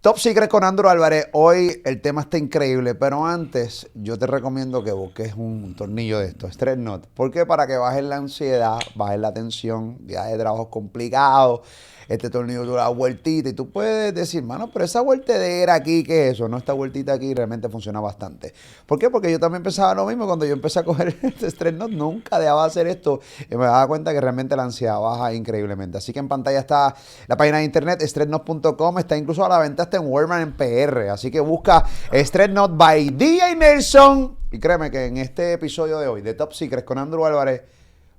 Top Secret con Andrew Álvarez. Hoy el tema está increíble, pero antes yo te recomiendo que busques un tornillo de estos, Stress Knot. ¿Por qué? Para que bajes la ansiedad, bajes la tensión, días de trabajo complicados. Este tornillo tú da vueltita y tú puedes decir, mano, pero esa vueltedera aquí, ¿qué es eso? No, esta vueltita aquí realmente funciona bastante. ¿Por qué? Porque yo también pensaba lo mismo cuando yo empecé a coger este Stress Knot, nunca dejaba de hacer esto y me daba cuenta que realmente la ansiedad baja increíblemente. Así que en pantalla está la página de internet, stressknot.com, está incluso a la venta hasta en Walmart en PR. Así que busca Stress Knot by DJ Nelson y créeme que en este episodio de hoy de Top Secret con Andrew Álvarez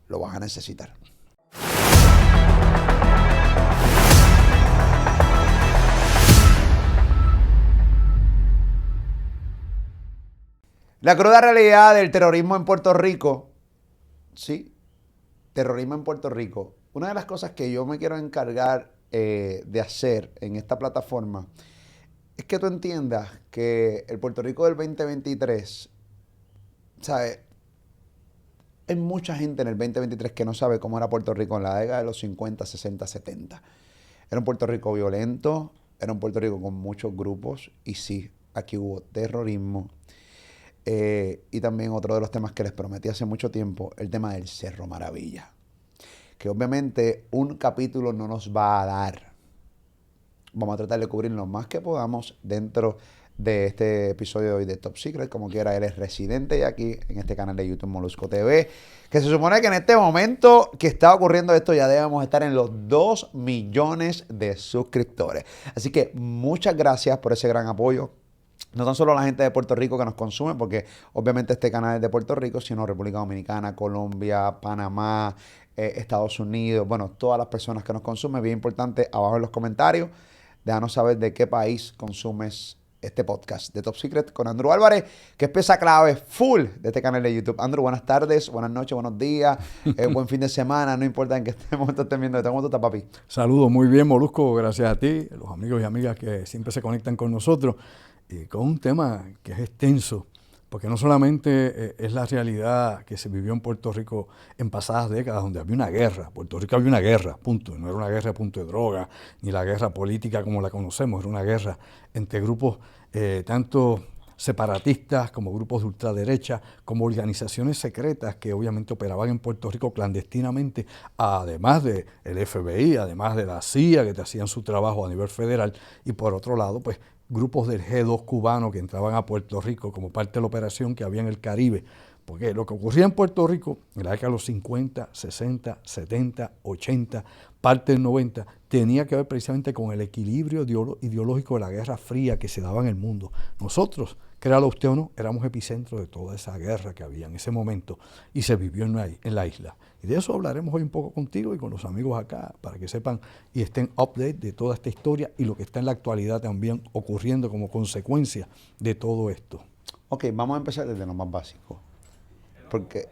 lo vas a necesitar. La cruda realidad del terrorismo en Puerto Rico, sí, terrorismo en Puerto Rico. Una de las cosas que yo me quiero encargar de hacer en esta plataforma es que tú entiendas que el Puerto Rico del 2023, ¿sabes? Hay mucha gente en el 2023 que no sabe cómo era Puerto Rico en la década de los 50, 60, 70. Era un Puerto Rico violento, era un Puerto Rico con muchos grupos y sí, aquí hubo terrorismo. Y también otro de los temas que les prometí hace mucho tiempo, el tema del Cerro Maravilla. Que obviamente un capítulo no nos va a dar. Vamos a tratar de cubrir lo más que podamos dentro de este episodio de hoy de Top Secret. Como quiera, él es residente y aquí en este canal de YouTube Molusco TV. Que se supone que en este momento que está ocurriendo esto ya debemos estar en los 2 millones de suscriptores. Así que muchas gracias por ese gran apoyo. No tan solo la gente de Puerto Rico que nos consume, porque obviamente este canal es de Puerto Rico, sino República Dominicana, Colombia, Panamá, Estados Unidos, bueno, todas las personas que nos consumen. Bien importante, abajo en los comentarios, déjanos saber de qué país consumes este podcast de Top Secret con Andrew Álvarez, que es pieza clave full de este canal de YouTube. Andrew, buenas tardes, buenas noches, buenos días, buen fin de semana, no importa en qué momento estén viendo esto. ¿Cómo tú estás, papi? Saludos, muy bien, Molusco, gracias a ti, los amigos y amigas que siempre se conectan con nosotros. Y con un tema que es extenso, porque no solamente es la realidad que se vivió en Puerto Rico en pasadas décadas, donde había una guerra. Puerto Rico había una guerra, punto. No era una guerra a punto de droga, ni la guerra política como la conocemos, era una guerra entre grupos tanto separatistas como grupos de ultraderecha, como organizaciones secretas que obviamente operaban en Puerto Rico clandestinamente, además del FBI, además de la CIA, que te hacían su trabajo a nivel federal, y por otro lado, pues, grupos del G2 cubano que entraban a Puerto Rico como parte de la operación que había en el Caribe. Porque lo que ocurría en Puerto Rico en la década de los 50, 60, 70, 80, parte del 90, tenía que ver precisamente con el equilibrio ideológico de la Guerra Fría que se daba en el mundo. Nosotros, créalo usted o no, éramos epicentro de toda esa guerra que había en ese momento y se vivió en la isla. Y de eso hablaremos hoy un poco contigo y con los amigos acá, para que sepan y estén update de toda esta historia y lo que está en la actualidad también ocurriendo como consecuencia de todo esto. Ok, vamos a empezar desde lo más básico. Porque,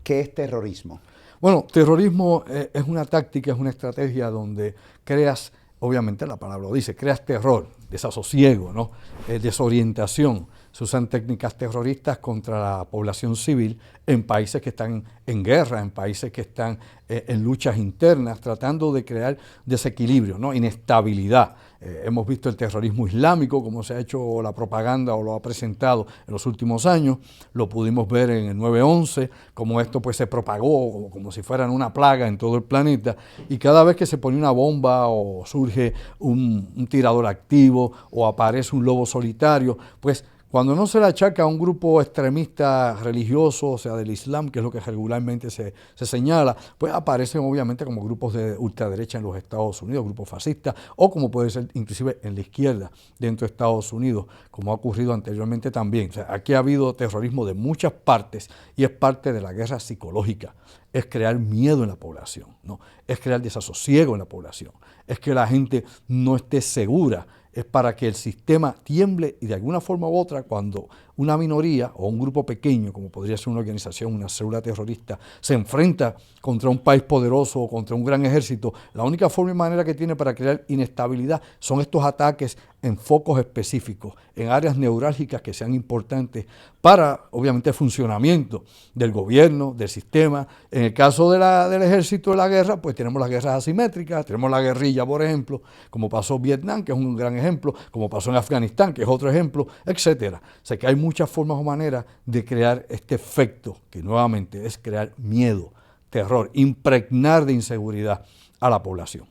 ¿qué es terrorismo? Bueno, terrorismo es una táctica, es una estrategia donde creas, obviamente la palabra lo dice, creas terror, desasosiego, ¿no? Desorientación. Se usan técnicas terroristas contra la población civil en países que están en guerra, en países que están en luchas internas, tratando de crear desequilibrio, ¿no? Inestabilidad. Hemos visto el terrorismo islámico, como se ha hecho la propaganda o lo ha presentado en los últimos años. Lo pudimos ver en el 9/11, como esto pues se propagó como si fueran una plaga en todo el planeta. Y cada vez que se pone una bomba o surge un tirador activo o aparece un lobo solitario, pues cuando no se le achaca a un grupo extremista religioso, o sea, del Islam, que es lo que regularmente se señala, pues aparecen obviamente como grupos de ultraderecha en los Estados Unidos, grupos fascistas, o como puede ser inclusive en la izquierda dentro de Estados Unidos, como ha ocurrido anteriormente también. O sea, aquí ha habido terrorismo de muchas partes y es parte de la guerra psicológica. Es crear miedo en la población, ¿no? Es crear desasosiego en la población, es que la gente no esté segura, es para que el sistema tiemble y de alguna forma u otra, cuando una minoría o un grupo pequeño, como podría ser una organización, una célula terrorista, se enfrenta contra un país poderoso o contra un gran ejército, la única forma y manera que tiene para crear inestabilidad son estos ataques en focos específicos, en áreas neurálgicas que sean importantes para, obviamente, el funcionamiento del gobierno, del sistema. En el caso del ejército de la guerra, pues tenemos las guerras asimétricas, tenemos la guerrilla, por ejemplo, como pasó en Vietnam, que es un gran ejemplo, como pasó en Afganistán, que es otro ejemplo, etcétera. O sea que hay muchas formas o maneras de crear este efecto, que nuevamente es crear miedo, terror, impregnar de inseguridad a la población.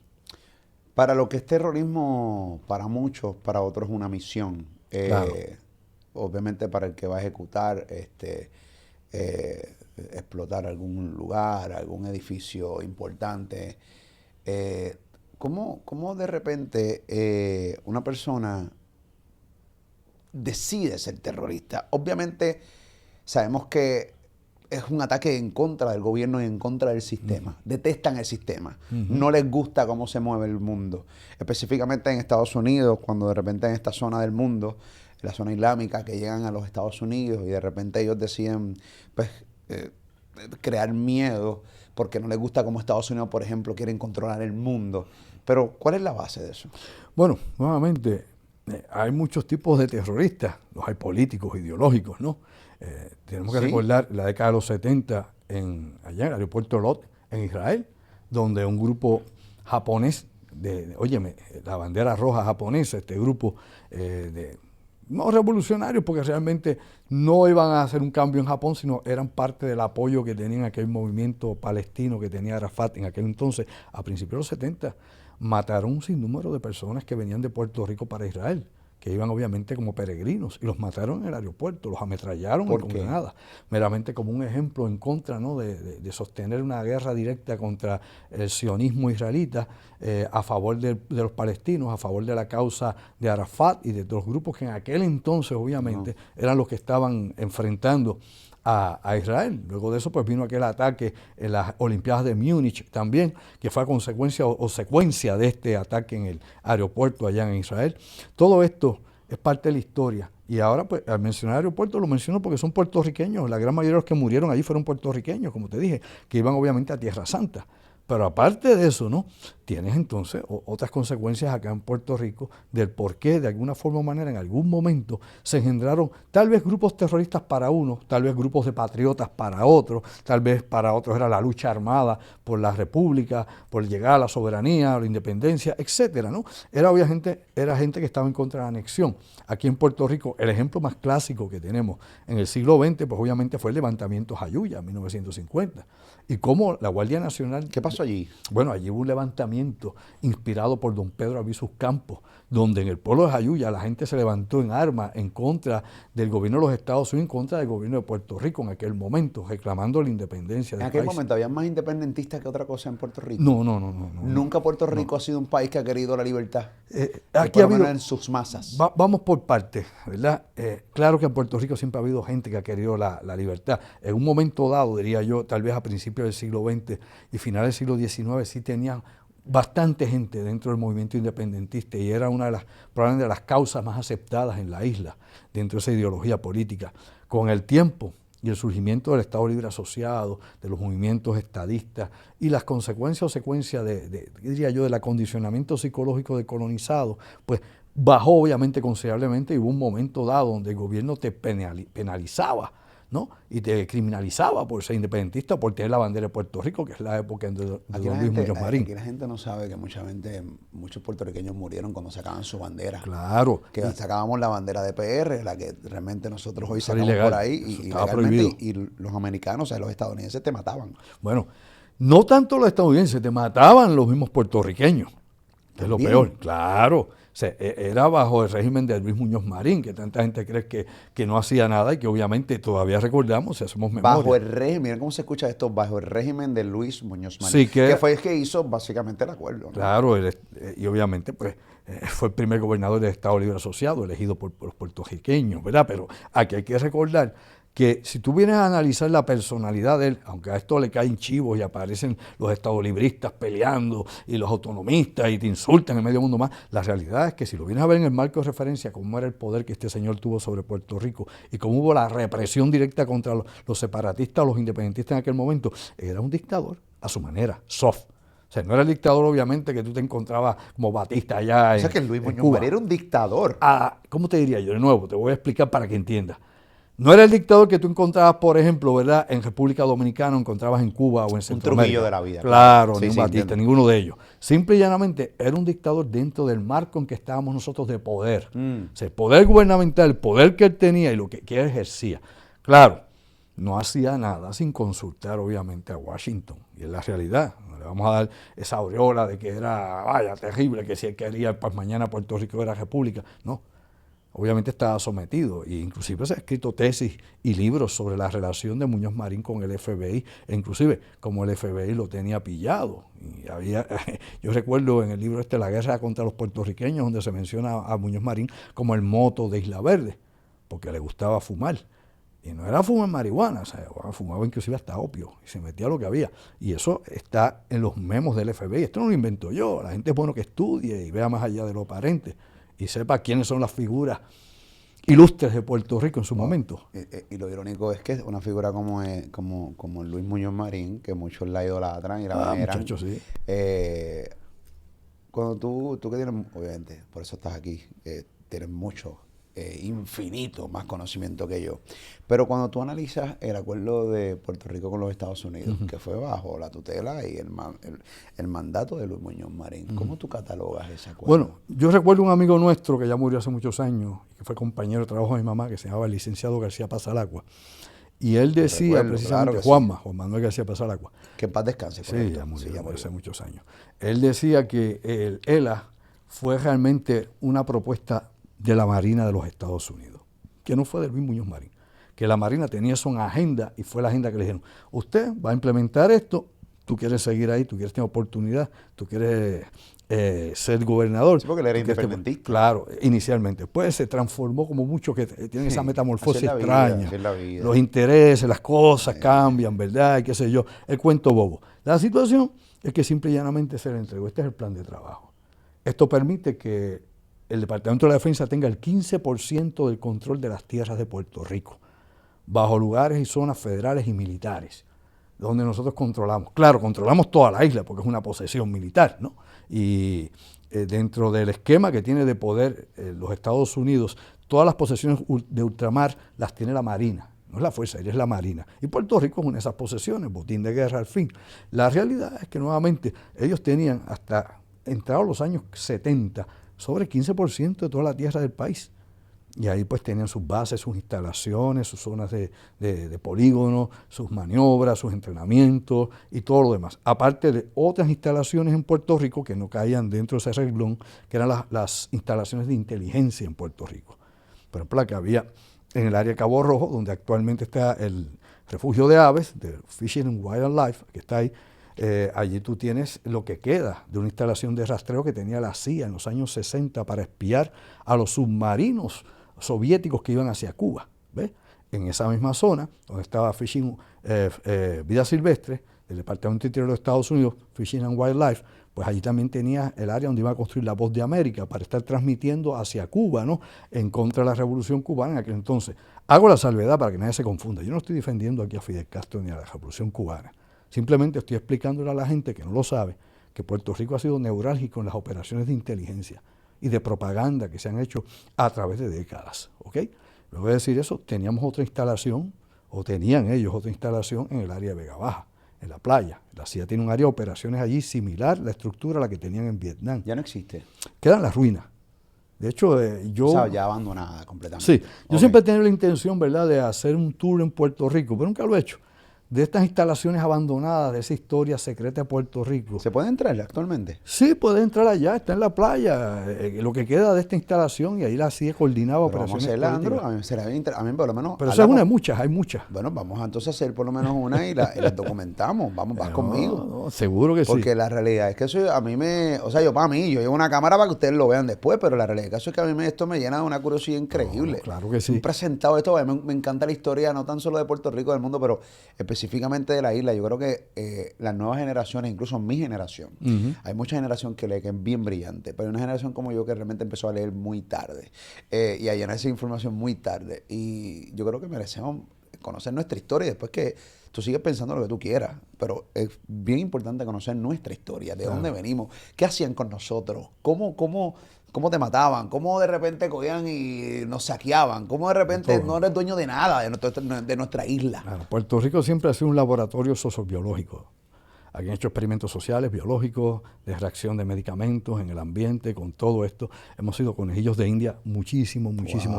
Para lo que es terrorismo, para muchos, para otros es una misión. Claro. Obviamente para el que va a ejecutar, explotar algún lugar, algún edificio importante. ¿Cómo de repente una persona decide ser terrorista? Obviamente sabemos que es un ataque en contra del gobierno y en contra del sistema. Detestan el sistema. No les gusta cómo se mueve el mundo. Específicamente en Estados Unidos, cuando de repente en esta zona del mundo, la zona islámica, que llegan a los Estados Unidos y de repente ellos deciden pues, crear miedo porque no les gusta cómo Estados Unidos, por ejemplo, quieren controlar el mundo. Pero, ¿cuál es la base de eso? Bueno, nuevamente, hay muchos tipos de terroristas, los hay políticos, ideológicos, ¿no? Tenemos que recordar la década de los 70 allá en el aeropuerto Lot, en Israel, donde un grupo japonés, óyeme, la bandera roja japonesa, este grupo no revolucionarios, porque realmente no iban a hacer un cambio en Japón, sino eran parte del apoyo que tenían aquel movimiento palestino que tenía Arafat en aquel entonces, a principios de los 70. Mataron un sinnúmero de personas que venían de Puerto Rico para Israel, que iban obviamente como peregrinos, y los mataron en el aeropuerto, los ametrallaron en Granada, meramente como un ejemplo en contra, ¿no?, de sostener una guerra directa contra el sionismo israelita, a favor de los palestinos, a favor de la causa de Arafat y de los grupos que en aquel entonces obviamente eran los que estaban enfrentando a Israel. Luego de eso pues vino aquel ataque en las Olimpiadas de Múnich también, que fue a consecuencia o secuencia de este ataque en el aeropuerto allá en Israel. Todo esto es parte de la historia. Y ahora, pues, al mencionar aeropuerto, lo menciono porque son puertorriqueños. La gran mayoría de los que murieron allí fueron puertorriqueños, como te dije, que iban obviamente a Tierra Santa. Pero aparte de eso, ¿no?, tienes entonces otras consecuencias acá en Puerto Rico del por qué, de alguna forma o manera, en algún momento se engendraron tal vez grupos terroristas para unos, tal vez grupos de patriotas para otros, tal vez para otros era la lucha armada por la república, por llegar a la soberanía, a la independencia, etcétera, ¿no? Era gente que estaba en contra de la anexión. Aquí en Puerto Rico, el ejemplo más clásico que tenemos en el siglo XX, pues obviamente fue el levantamiento Jayuya, en 1950. Y cómo la Guardia Nacional... ¿Qué pasó allí? Bueno, allí hubo un levantamiento inspirado por don Pedro Albizu Campos, donde en el pueblo de Jayuya la gente se levantó en armas en contra del gobierno de los Estados Unidos, en contra del gobierno de Puerto Rico en aquel momento, reclamando la independencia del país. En aquel momento había más independentistas que otra cosa en Puerto Rico. No. Nunca Puerto Rico ha sido un país que ha querido la libertad. Aquí ha habido, en sus masas. Vamos por partes, ¿verdad? Claro que en Puerto Rico siempre ha habido gente que ha querido la libertad. En un momento dado, diría yo, tal vez a principios del siglo XX y finales del siglo XIX, sí tenían bastante gente dentro del movimiento independentista y era una de las, probablemente de las causas más aceptadas en la isla, dentro de esa ideología política. Con el tiempo y el surgimiento del Estado Libre Asociado, de los movimientos estadistas y las consecuencias o secuencias diría yo, del acondicionamiento psicológico de colonizados, pues bajó obviamente considerablemente y hubo un momento dado donde el gobierno te penalizaba, ¿no?, y te criminalizaba por ser independentista, por tener la bandera de Puerto Rico, que es la época de don Luis Muñoz Marín. Aquí la gente no sabe que muchos puertorriqueños murieron cuando sacaban su bandera. Claro. Que sacábamos la bandera de PR, la que realmente nosotros hoy Eso sacamos ilegal, por ahí, eso y estaba legalmente, prohibido. y los americanos, o sea, los estadounidenses te mataban. Bueno, no tanto los estadounidenses, te mataban los mismos puertorriqueños, que es lo peor. Claro. O sea, era bajo el régimen de Luis Muñoz Marín, que tanta gente cree que no hacía nada y que obviamente todavía recordamos si hacemos memoria. Bajo el régimen, miren cómo se escucha esto, bajo el régimen de Luis Muñoz Marín, sí, que fue el que hizo básicamente el acuerdo, ¿no? Claro, y obviamente pues fue el primer gobernador del Estado Libre Asociado, elegido por los puertorriqueños, ¿verdad? Pero aquí hay que recordar que si tú vienes a analizar la personalidad de él, aunque a esto le caen chivos y aparecen los estadolibristas peleando y los autonomistas y te insultan en medio mundo más, la realidad es que si lo vienes a ver en el marco de referencia, cómo era el poder que este señor tuvo sobre Puerto Rico y cómo hubo la represión directa contra los separatistas o los independentistas en aquel momento, era un dictador a su manera, soft. O sea, no era el dictador, obviamente, que tú te encontrabas como Batista allá O sea, que Luis Muñoz Marín era un dictador. ¿Cómo te diría yo? De nuevo, te voy a explicar para que entiendas. No era el dictador que tú encontrabas, por ejemplo, ¿verdad? En República Dominicana, encontrabas en Cuba o en Centroamérica. Un Trujillo de la vida. Claro, Sí, ni un sí, Batista, entiendo. ninguno de ellos. Simple y llanamente era un dictador dentro del marco en que estábamos nosotros de poder. O sea, el poder gubernamental, el poder que él tenía y lo que él ejercía. Claro, no hacía nada sin consultar, obviamente, a Washington. Y es la realidad. No le vamos a dar esa aureola de que era, vaya, terrible, que si él quería, pues mañana Puerto Rico era república. No. Obviamente estaba sometido, e inclusive se ha escrito tesis y libros sobre la relación de Muñoz Marín con el FBI, e inclusive como el FBI lo tenía pillado. Y yo recuerdo en el libro La guerra contra los puertorriqueños, donde se menciona a Muñoz Marín como el moto de Isla Verde, porque le gustaba fumar. Y no era fumar marihuana, o sea, fumaba inclusive hasta opio, y se metía lo que había. Y eso está en los memos del FBI. Esto no lo invento yo, la gente es bueno que estudie y vea más allá de lo aparente y sepa quiénes son las figuras ilustres de Puerto Rico en su momento. Y lo irónico es que una figura como Luis Muñoz Marín, que muchos la idolatran y la veneran. Muchachos, sí. Cuando tú que tienes, obviamente, por eso estás aquí, tienes mucho, infinito más conocimiento que yo. Pero cuando tú analizas el acuerdo de Puerto Rico con los Estados Unidos, que fue bajo la tutela y el mandato de Luis Muñoz Marín, ¿cómo tú catalogas ese acuerdo? Bueno, yo recuerdo un amigo nuestro que ya murió hace muchos años, que fue compañero de trabajo de mi mamá, que se llamaba el licenciado García Pasalacua. Y él decía, recuerdo, precisamente, claro Juan Manuel García Pasalacua. Que en paz descanse. Sí, ya murió hace muchos años. Él decía que el ELA fue realmente una propuesta de la Marina de los Estados Unidos, que no fue de Luis Muñoz Marín, que la Marina tenía eso en agenda y fue la agenda que le dijeron, usted va a implementar esto, tú quieres seguir ahí, tú quieres tener oportunidad, tú quieres ser gobernador. Sí, porque él era independentista. Claro, inicialmente. Después se transformó como muchos que tienen esa metamorfosis así es extraña. así es la vida. Los intereses, las cosas cambian, ¿verdad? Y qué sé yo, el cuento bobo. La situación es que simple y llanamente se le entregó. Este es el plan de trabajo. Esto permite que el Departamento de la Defensa tenga el 15% del control de las tierras de Puerto Rico, bajo lugares y zonas federales y militares, donde nosotros controlamos. Claro, controlamos toda la isla porque es una posesión militar, ¿no? Y dentro del esquema que tiene de poder los Estados Unidos, todas las posesiones de ultramar las tiene la Marina. No es la Fuerza Aérea, es la Marina. Y Puerto Rico es una de esas posesiones, botín de guerra al fin. La realidad es que nuevamente ellos tenían hasta entrados los años 70 sobre el 15% de toda la tierra del país. Y ahí pues tenían sus bases, sus instalaciones, sus zonas de polígono, sus maniobras, sus entrenamientos y todo lo demás. Aparte de otras instalaciones en Puerto Rico que no caían dentro de ese renglón, que eran las instalaciones de inteligencia en Puerto Rico. Por ejemplo, la que había en el área de Cabo Rojo, donde actualmente está el refugio de aves, de Fishing and Wildlife, que está ahí. Allí tú tienes lo que queda de una instalación de rastreo que tenía la CIA en los años 60 para espiar a los submarinos soviéticos que iban hacia Cuba. ¿Ves? En esa misma zona, donde estaba Fishing, Vida Silvestre, del Departamento Interior de los Estados Unidos, Fishing and Wildlife, pues allí también tenía el área donde iba a construir la Voz de América para estar transmitiendo hacia Cuba, ¿no? En contra de la Revolución Cubana en aquel entonces. Hago la salvedad para que nadie se confunda. Yo no estoy defendiendo aquí a Fidel Castro ni a la Revolución Cubana. Simplemente estoy explicándole a la gente que no lo sabe que Puerto Rico ha sido neurálgico en las operaciones de inteligencia y de propaganda que se han hecho a través de décadas. ¿Ok? Luego de decir eso, teníamos otra instalación, o tenían ellos otra instalación en el área de Vega Baja, en la playa. La CIA tiene un área de operaciones allí similar a la estructura a la que tenían en Vietnam. Ya no existe. Quedan las ruinas. De hecho, yo... O sea, ya abandonada completamente. Sí, yo siempre he tenido la intención, ¿verdad?, de hacer un tour en Puerto Rico, pero nunca lo he hecho. de estas instalaciones abandonadas, de esa historia secreta de Puerto Rico. ¿Se puede entrar actualmente? Sí, puede entrar allá, está en la playa, lo que queda de esta instalación, y ahí la sigue coordinaba Pero vamos a operaciones hacerla, Andrew, políticas. a mí por lo menos... Pero esa es una de muchas, hay muchas. Bueno, vamos a entonces hacer por lo menos una y las documentamos. Vamos, vas conmigo. No, seguro que sí. Porque la realidad es que eso a mí o sea, yo llevo una cámara para que ustedes lo vean después, pero la realidad es que a mí esto me llena de una curiosidad increíble. No, claro que sí. Un presentado esto, me encanta la historia, no tan solo de Puerto Rico, del mundo, pero específicamente de la isla. Yo creo que las nuevas generaciones, incluso mi generación, hay mucha generación que lee que es bien brillante, pero hay una generación como yo que realmente empezó a leer muy tarde y a llenar esa información muy tarde. Y yo creo que merecemos conocer nuestra historia y después que tú sigues pensando lo que tú quieras, pero es bien importante conocer nuestra historia, de dónde venimos, qué hacían con nosotros, cómo te mataban, cómo de repente cogían y nos saqueaban, cómo de repente no eres dueño de nada de nuestra isla. Claro, Puerto Rico siempre ha sido un laboratorio sociobiológico. Aquí han hecho experimentos sociales, biológicos, de reacción de medicamentos en el ambiente, con todo esto. Hemos sido conejillos de India muchísimo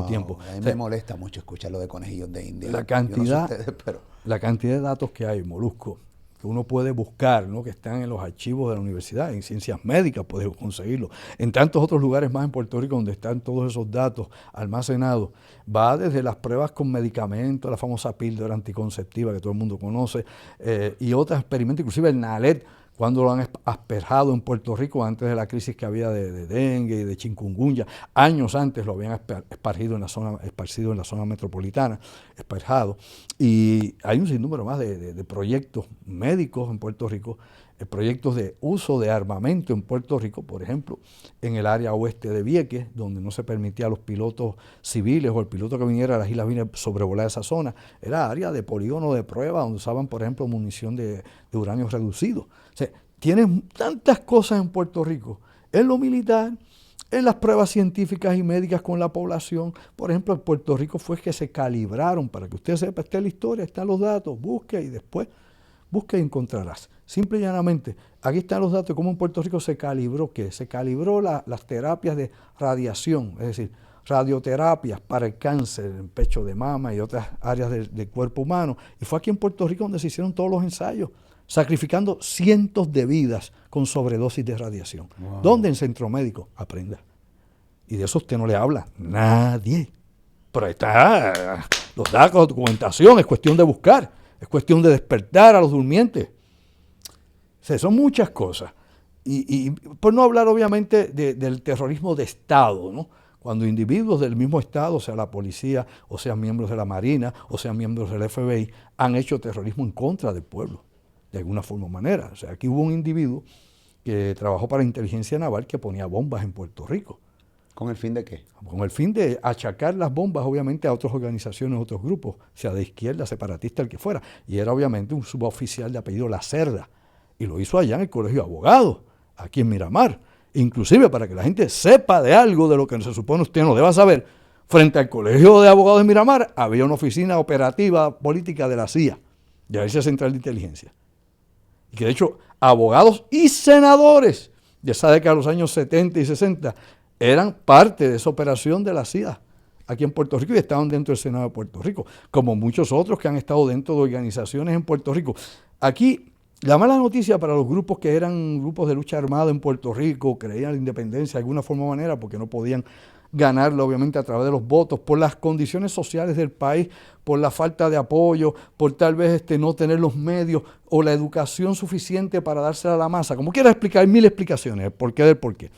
tiempo. A mí me molesta mucho escuchar lo de conejillos de India. La cantidad, no sé ustedes, pero... la cantidad de datos que hay, Molusco, que uno puede buscar, ¿no? Que están en los archivos de la universidad, en ciencias médicas puedes conseguirlo, en tantos otros lugares más en Puerto Rico donde están todos esos datos almacenados, va desde las pruebas con medicamentos, la famosa píldora anticonceptiva que todo el mundo conoce, y otros experimentos, inclusive el NALED, cuando lo han asperjado en Puerto Rico antes de la crisis que había de dengue y de chikungunya. Años antes lo habían esparcido en la zona metropolitana, esparjado. Y hay un sinnúmero más de proyectos médicos en Puerto Rico, proyectos de uso de armamento en Puerto Rico, por ejemplo, en el área oeste de Vieques, donde no se permitía a los pilotos civiles o el piloto que viniera a las Islas Vírgenes sobrevolar esa zona. Era área de polígono de prueba donde usaban, por ejemplo, munición de uranio reducido. O sea, tienen tantas cosas en Puerto Rico, en lo militar, en las pruebas científicas y médicas con la población. Por ejemplo, en Puerto Rico fue que se calibraron, para que usted sepa, está la historia, están los datos, busque y después busque y encontrarás. Simple y llanamente, aquí están los datos de cómo en Puerto Rico se calibró, ¿qué? Se calibró las terapias de radiación, es decir, radioterapias para el cáncer, el pecho de mama y otras áreas del cuerpo humano. Y fue aquí en Puerto Rico donde se hicieron todos los ensayos, sacrificando cientos de vidas con sobredosis de radiación. Wow. ¿Dónde? En Centro Médico. Aprenda. Y de eso usted no le habla. Nadie. Pero ahí está, los datos, la documentación, es cuestión de buscar, es cuestión de despertar a los durmientes. O sea, son muchas cosas. Y por no hablar obviamente del terrorismo de Estado, ¿no? Cuando individuos del mismo Estado, sea la policía, o sean miembros de la Marina, o sean miembros del FBI, han hecho terrorismo en contra del pueblo, de alguna forma o manera. O sea, aquí hubo un individuo que trabajó para inteligencia naval que ponía bombas en Puerto Rico. ¿Con el fin de qué? Con el fin de achacar las bombas, obviamente, a otras organizaciones, otros grupos, sea de izquierda, separatista, el que fuera. Y era, obviamente, un suboficial de apellido Lacerda. Y lo hizo allá en el Colegio de Abogados, aquí en Miramar. Inclusive, para que la gente sepa de algo de lo que se supone usted no deba saber, frente al Colegio de Abogados de Miramar había una oficina operativa política de la CIA, de la Agencia Central de Inteligencia. Y que, de hecho, abogados y senadores de esa década de los años 70 y 60 eran parte de esa operación de la CIA aquí en Puerto Rico y estaban dentro del Senado de Puerto Rico, como muchos otros que han estado dentro de organizaciones en Puerto Rico. Aquí, la mala noticia para los grupos que eran grupos de lucha armada en Puerto Rico, creían la independencia de alguna forma o manera, porque no podían ganarla obviamente a través de los votos, por las condiciones sociales del país, por la falta de apoyo, por tal vez no tener los medios o la educación suficiente para dársela a la masa. Como quiera explicar, hay mil explicaciones, el porqué del porqué.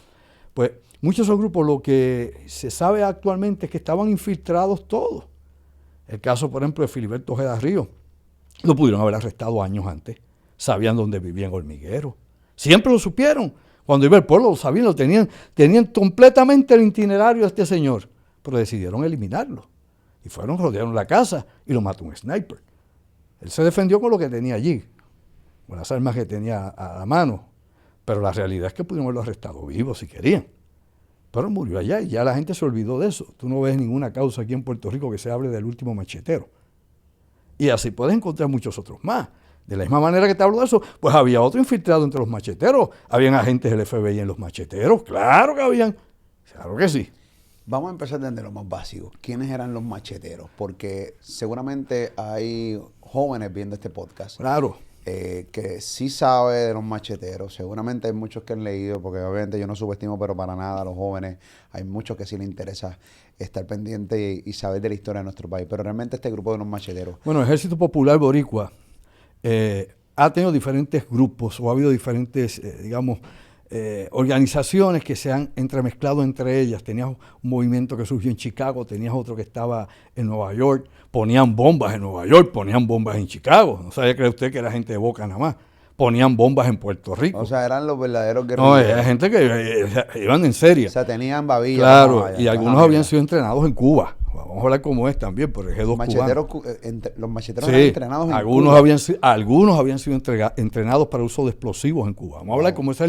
Pues muchos de esos grupos, lo que se sabe actualmente es que estaban infiltrados todos. El caso, por ejemplo, de Filiberto Ojeda Ríos, lo pudieron haber arrestado años antes. Sabían dónde vivía en Hormiguero. Siempre lo supieron. Cuando iba al pueblo lo sabían, tenían completamente el itinerario de este señor. Pero decidieron eliminarlo. Y fueron, rodearon la casa y lo mató un sniper. Él se defendió con lo que tenía allí, con las armas que tenía a la mano. Pero la realidad es que pudieron haberlo arrestado vivo si querían. Pero murió allá y ya la gente se olvidó de eso. Tú no ves ninguna causa aquí en Puerto Rico que se hable del último machetero. Y así puedes encontrar muchos otros más. De la misma manera que te hablo de eso, pues había otro infiltrado entre los macheteros. Habían agentes del FBI en los macheteros. Claro que habían. Claro que sí. Vamos a empezar desde lo más básico. ¿Quiénes eran los macheteros? Porque seguramente hay jóvenes viendo este podcast. Claro. Que sí sabe de los macheteros. Seguramente hay muchos que han leído, porque obviamente yo no subestimo, pero para nada a los jóvenes. Hay muchos que sí les interesa estar pendiente y saber de la historia de nuestro país. Pero realmente este grupo de los macheteros. Bueno, el Ejército Popular Boricua ha tenido diferentes grupos o ha habido diferentes, organizaciones que se han entremezclado entre ellas. Tenías un movimiento que surgió en Chicago, tenías otro que estaba en Nueva York, ponían bombas en Nueva York, ponían bombas en Chicago. No sabía, cree usted que era gente de Boca nada más. Ponían bombas en Puerto Rico. O sea, eran los verdaderos No, guerrilleros. era gente que iban en serie. O sea, tenían babillas. Claro, y algunos habían sido entrenados en Cuba. Vamos a hablar cómo es también, por el G2 macheteros, cubano. Los macheteros Sí, eran entrenados en algunos Cuba. algunos habían sido entrenados para uso de explosivos en Cuba. Vamos a hablar cómo esa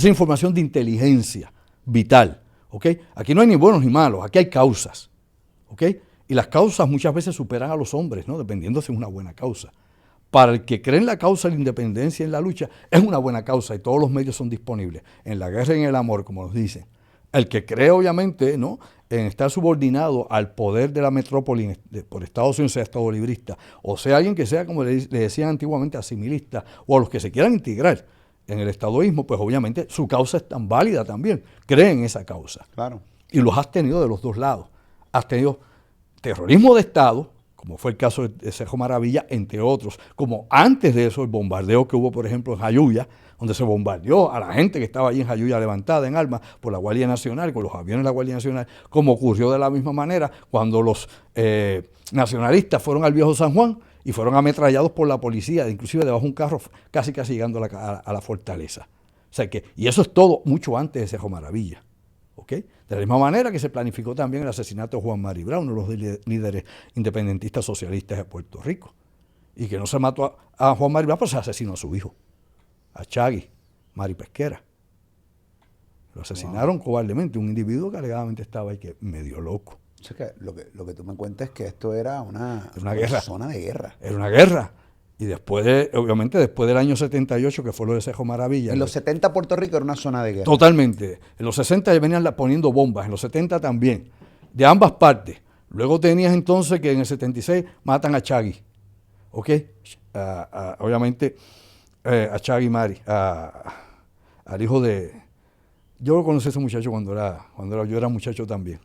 información de inteligencia vital. ¿Ok? Aquí no hay ni buenos ni malos, aquí hay causas. ¿Ok? Y las causas muchas veces superan a los hombres, ¿no? Dependiendo si es una buena causa. Para el que cree en la causa de la independencia y en la lucha, es una buena causa y todos los medios son disponibles. En la guerra y en el amor, como nos dicen. El que cree, obviamente, ¿no?, en estar subordinado al poder de la metrópoli por Estados Unidos, sea Estado librista, o sea alguien que sea, como le decían antiguamente, asimilista, o a los que se quieran integrar en el estadoísmo, pues obviamente su causa es tan válida también. Creen en esa causa. Claro. Y los has tenido de los dos lados. Has tenido terrorismo de Estado, como fue el caso de Cerro Maravilla, entre otros, como antes de eso el bombardeo que hubo, por ejemplo, en Jayuya, donde se bombardeó a la gente que estaba allí en Jayuya levantada en armas por la Guardia Nacional, con los aviones de la Guardia Nacional, como ocurrió de la misma manera cuando los nacionalistas fueron al Viejo San Juan y fueron ametrallados por la policía, inclusive debajo de un carro, casi llegando a la fortaleza. O sea que, y eso es todo mucho antes de Cerro Maravilla. ¿Okay? De la misma manera que se planificó también el asesinato de Juan Mari Brown, uno de los líderes independentistas socialistas de Puerto Rico. Y que no se mató a Juan Mari Brown, pero se asesinó a su hijo, a Chagui, Mari Pesquera. Lo asesinaron cobardemente, un individuo que alegadamente estaba ahí que medio loco. O sea que lo que tú me cuentas es que esto era una guerra. Zona de guerra. Era una guerra. Y después, obviamente, después del año 78, que fue lo de Cerro Maravilla. En los 70 Puerto Rico era una zona de guerra. Totalmente. En los 60 ya venían poniendo bombas, en los 70 también, de ambas partes. Luego tenías entonces que en el 76 matan a Chagui, ¿ok? Obviamente a Chagui Mari, al hijo de... Yo lo conocí a ese muchacho cuando yo era muchacho también.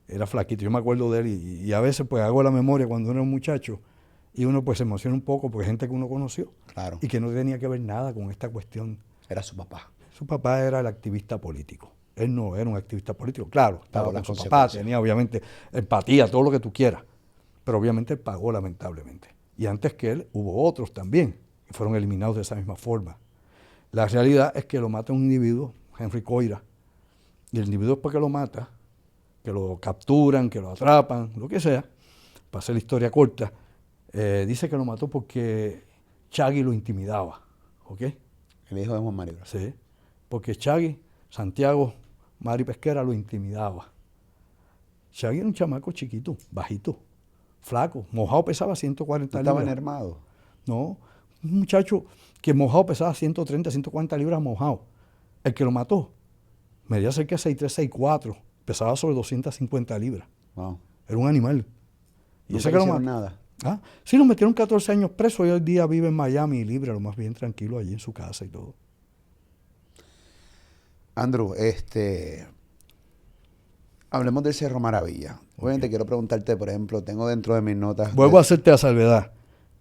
Era flaquito, yo me acuerdo de él y a veces pues hago la memoria cuando era un muchacho. Y uno pues se emociona un poco porque gente que uno conoció. Claro. Y que no tenía que ver nada con esta cuestión. Era su papá. Su papá era el activista político. Él no era un activista político. Claro, estaba con su papá, tenía obviamente empatía, todo lo que tú quieras. Pero obviamente él pagó lamentablemente. Y antes que él hubo otros también que fueron eliminados de esa misma forma. La realidad es que lo mata un individuo, Henry Coira. Y el individuo después que lo mata, que lo capturan, que lo atrapan, lo que sea, para hacer la historia corta, dice que lo mató porque Chagui lo intimidaba, ¿ok? El hijo de Juan Mari Brown. Sí, porque Chagui, Santiago Mari Pesquera lo intimidaba. Chagui era un chamaco chiquito, bajito, flaco, mojado pesaba 140 libras. ¿Estaban armados? No, un muchacho que mojado pesaba 130, 140 libras mojado. El que lo mató medía cerca de 6'3", 6'4", pesaba sobre 250 libras. Wow. Era un animal. Y ese que no hicieron nada. Sí, nos metieron 14 años presos y hoy día vive en Miami libre, lo más bien tranquilo allí en su casa y todo. Andrew, hablemos del Cerro Maravilla. Obviamente quiero preguntarte, por ejemplo, tengo dentro de mis notas... Vuelvo a hacerte la salvedad.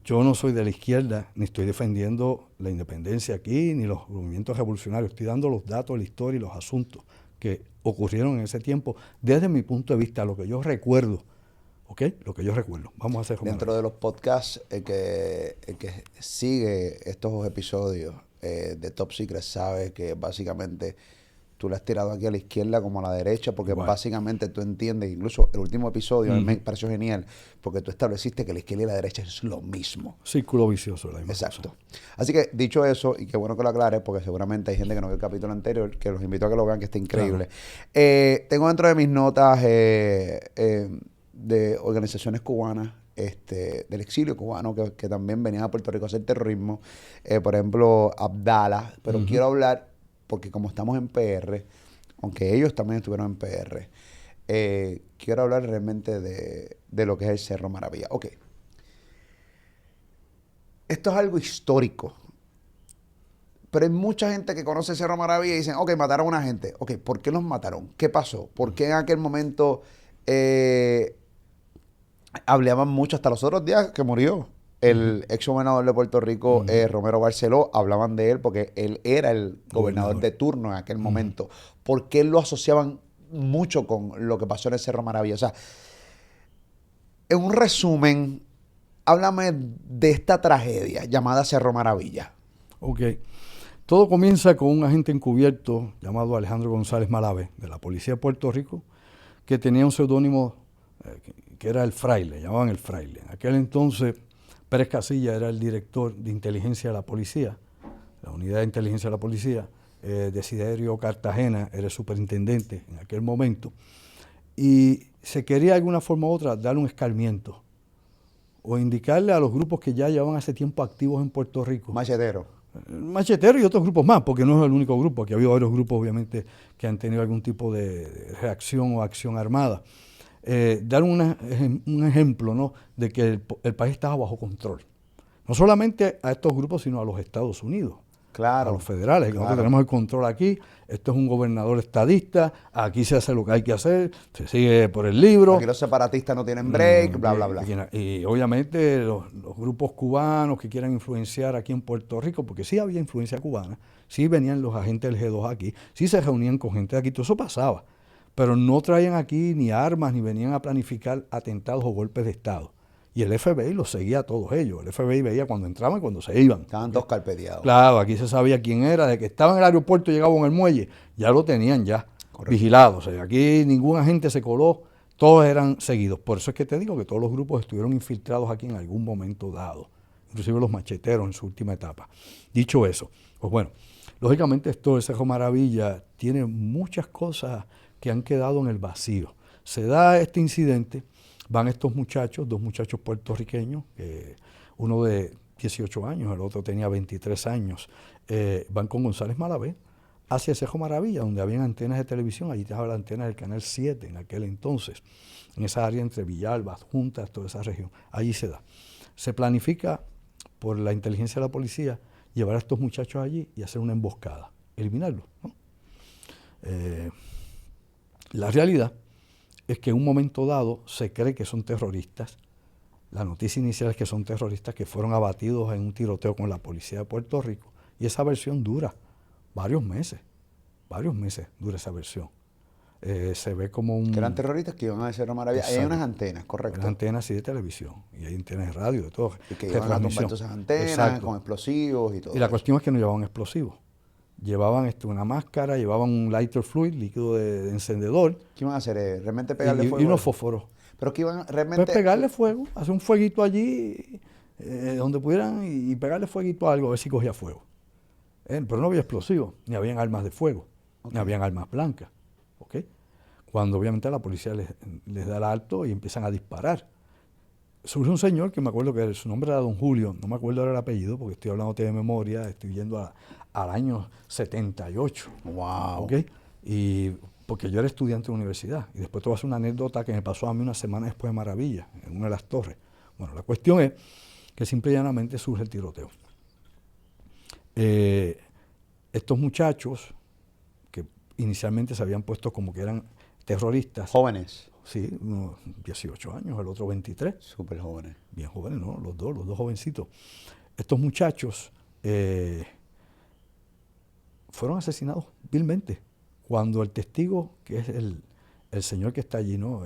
Yo no soy de la izquierda, ni estoy defendiendo la independencia aquí, ni los movimientos revolucionarios. Estoy dando los datos de la historia y los asuntos que ocurrieron en ese tiempo, desde mi punto de vista, lo que yo recuerdo. ¿Ok? Lo que yo recuerdo. Vamos a hacer dentro de los podcasts, el que sigue estos episodios de Top Secret sabe que básicamente tú le has tirado aquí a la izquierda como a la derecha, porque básicamente tú entiendes, incluso el último episodio a mí me pareció genial, porque tú estableciste que la izquierda y la derecha es lo mismo. Círculo vicioso. La misma Exacto. cosa. Así que, dicho eso, y qué bueno que lo aclares, porque seguramente hay gente que no vio el capítulo anterior, que los invito a que lo vean, que está increíble. Claro. Tengo dentro de mis notas de organizaciones cubanas, del exilio cubano, que también venían a Puerto Rico a hacer terrorismo, por ejemplo, Abdala, pero quiero hablar, porque como estamos en PR, aunque ellos también estuvieron en PR, quiero hablar realmente de lo que es el Cerro Maravilla. Ok. Esto es algo histórico. Pero hay mucha gente que conoce Cerro Maravilla y dicen, ok, mataron a una gente. Ok, ¿por qué los mataron? ¿Qué pasó? ¿Por qué en aquel momento hablaban mucho, hasta los otros días que murió el ex gobernador de Puerto Rico, Romero Barceló, hablaban de él porque él era el gobernador de turno en aquel momento? ¿Por qué lo asociaban mucho con lo que pasó en el Cerro Maravilla? O sea, en un resumen, háblame de esta tragedia llamada Cerro Maravilla. Ok. Todo comienza con un agente encubierto llamado Alejandro González Malave, de la Policía de Puerto Rico, que tenía un seudónimo que era el Fraile, llamaban el Fraile. En aquel entonces, Pérez Casilla era el director de inteligencia de la policía, la unidad de inteligencia de la policía. Desiderio Cartagena era el superintendente en aquel momento. Y se quería de alguna forma u otra darle un escarmiento o indicarle a los grupos que ya llevaban hace tiempo activos en Puerto Rico. Machetero. Machetero y otros grupos más, porque no es el único grupo, aquí ha habido varios grupos obviamente que han tenido algún tipo de reacción o acción armada. Dar un ejemplo, ¿no?, de que el país estaba bajo control. No solamente a estos grupos, sino a los Estados Unidos. Claro. A los federales, que nosotros tenemos el control aquí. Esto es un gobernador estadista, aquí se hace lo que hay que hacer, se sigue por el libro. Aquí los separatistas no tienen break, bla, bla, bla. Y obviamente los grupos cubanos que quieran influenciar aquí en Puerto Rico, porque sí había influencia cubana, sí venían los agentes del G2 aquí, sí se reunían con gente de aquí, todo eso pasaba. Pero no traían aquí ni armas, ni venían a planificar atentados o golpes de Estado. Y el FBI los seguía a todos ellos. El FBI veía cuando entraban y cuando se iban. Estaban todos carpeteados. Claro, aquí se sabía quién era. De que estaba en el aeropuerto y llegaba en el muelle, ya lo tenían ya. Correcto. Vigilado. O sea, aquí ningún agente se coló, todos eran seguidos. Por eso es que te digo que todos los grupos estuvieron infiltrados aquí en algún momento dado. Inclusive los macheteros en su última etapa. Dicho eso, pues bueno, lógicamente esto de Cerro Maravilla tiene muchas cosas que han quedado en el vacío. Se da este incidente. Van estos muchachos, dos muchachos puertorriqueños, uno de 18 años, el otro tenía 23 años, van con González Malave hacia Cerro Maravilla, donde habían antenas de televisión. Allí estaba la antena del Canal 7 en aquel entonces, en esa área entre Villalba, Juntas, toda esa región. Allí se da. Se planifica por la inteligencia de la policía llevar a estos muchachos allí y hacer una emboscada, eliminarlos, ¿no? La realidad es que en un momento dado se cree que son terroristas. La noticia inicial es que son terroristas que fueron abatidos en un tiroteo con la policía de Puerto Rico. Y esa versión dura varios meses dura esa versión. Se ve como un... Que eran terroristas que iban a Cerro Maravilla. Hay unas antenas, correcto. Hay antenas sí de televisión y hay antenas de radio, de todo. Y que iban a tumbar esas antenas. Exacto. Con explosivos y todo. Y la cuestión es que no llevaban explosivos. Llevaban una máscara, llevaban un lighter fluid, líquido de encendedor. ¿Qué iban a hacer? ¿Realmente pegarle fuego? Y unos fósforos. Pero que iban realmente... Pues pegarle fuego, hacer un fueguito allí, donde pudieran, y pegarle fueguito a algo, a ver si cogía fuego. Pero no había explosivos, ni habían armas de fuego, ni habían armas blancas. ¿Okay? Cuando obviamente la policía les da el alto y empiezan a disparar. Surge un señor que me acuerdo que su nombre era Don Julio, no me acuerdo ahora el apellido porque estoy hablando de memoria, estoy yendo al año 78. ¡Wow! ¿Okay? Y porque yo era estudiante de universidad. Y después te voy a hacer una anécdota que me pasó a mí una semana después de Maravilla, en una de las torres. Bueno, la cuestión es que simple y llanamente surge el tiroteo. Estos muchachos, que inicialmente se habían puesto como que eran terroristas. Jóvenes. Sí, unos 18 años, el otro 23. Súper jóvenes. Bien jóvenes, ¿no? Los dos jovencitos. Estos muchachos fueron asesinados vilmente. Cuando el testigo, que es el señor que está allí, ¿no?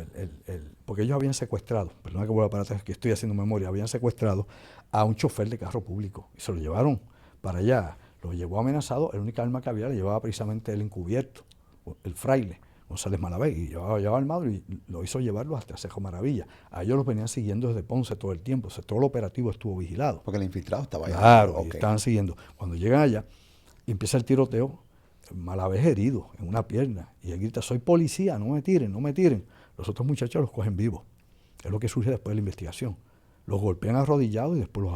Porque ellos habían secuestrado, perdona que vuelva para atrás, que estoy haciendo memoria, habían secuestrado a un chofer de carro público y se lo llevaron para allá. Lo llevó amenazado, la única arma que había la llevaba precisamente el encubierto, el fraile, González Malave, y llevaba armado y lo hizo llevarlo hasta Cerro Maravilla. A ellos los venían siguiendo desde Ponce todo el tiempo, o sea, todo el operativo estuvo vigilado. Porque el infiltrado estaba allá. Claro, okay. Estaban siguiendo. Cuando llegan allá, empieza el tiroteo, Malave es herido en una pierna, y él grita, soy policía, no me tiren, no me tiren. Los otros muchachos los cogen vivos. Es lo que surge después de la investigación. Los golpean arrodillados y después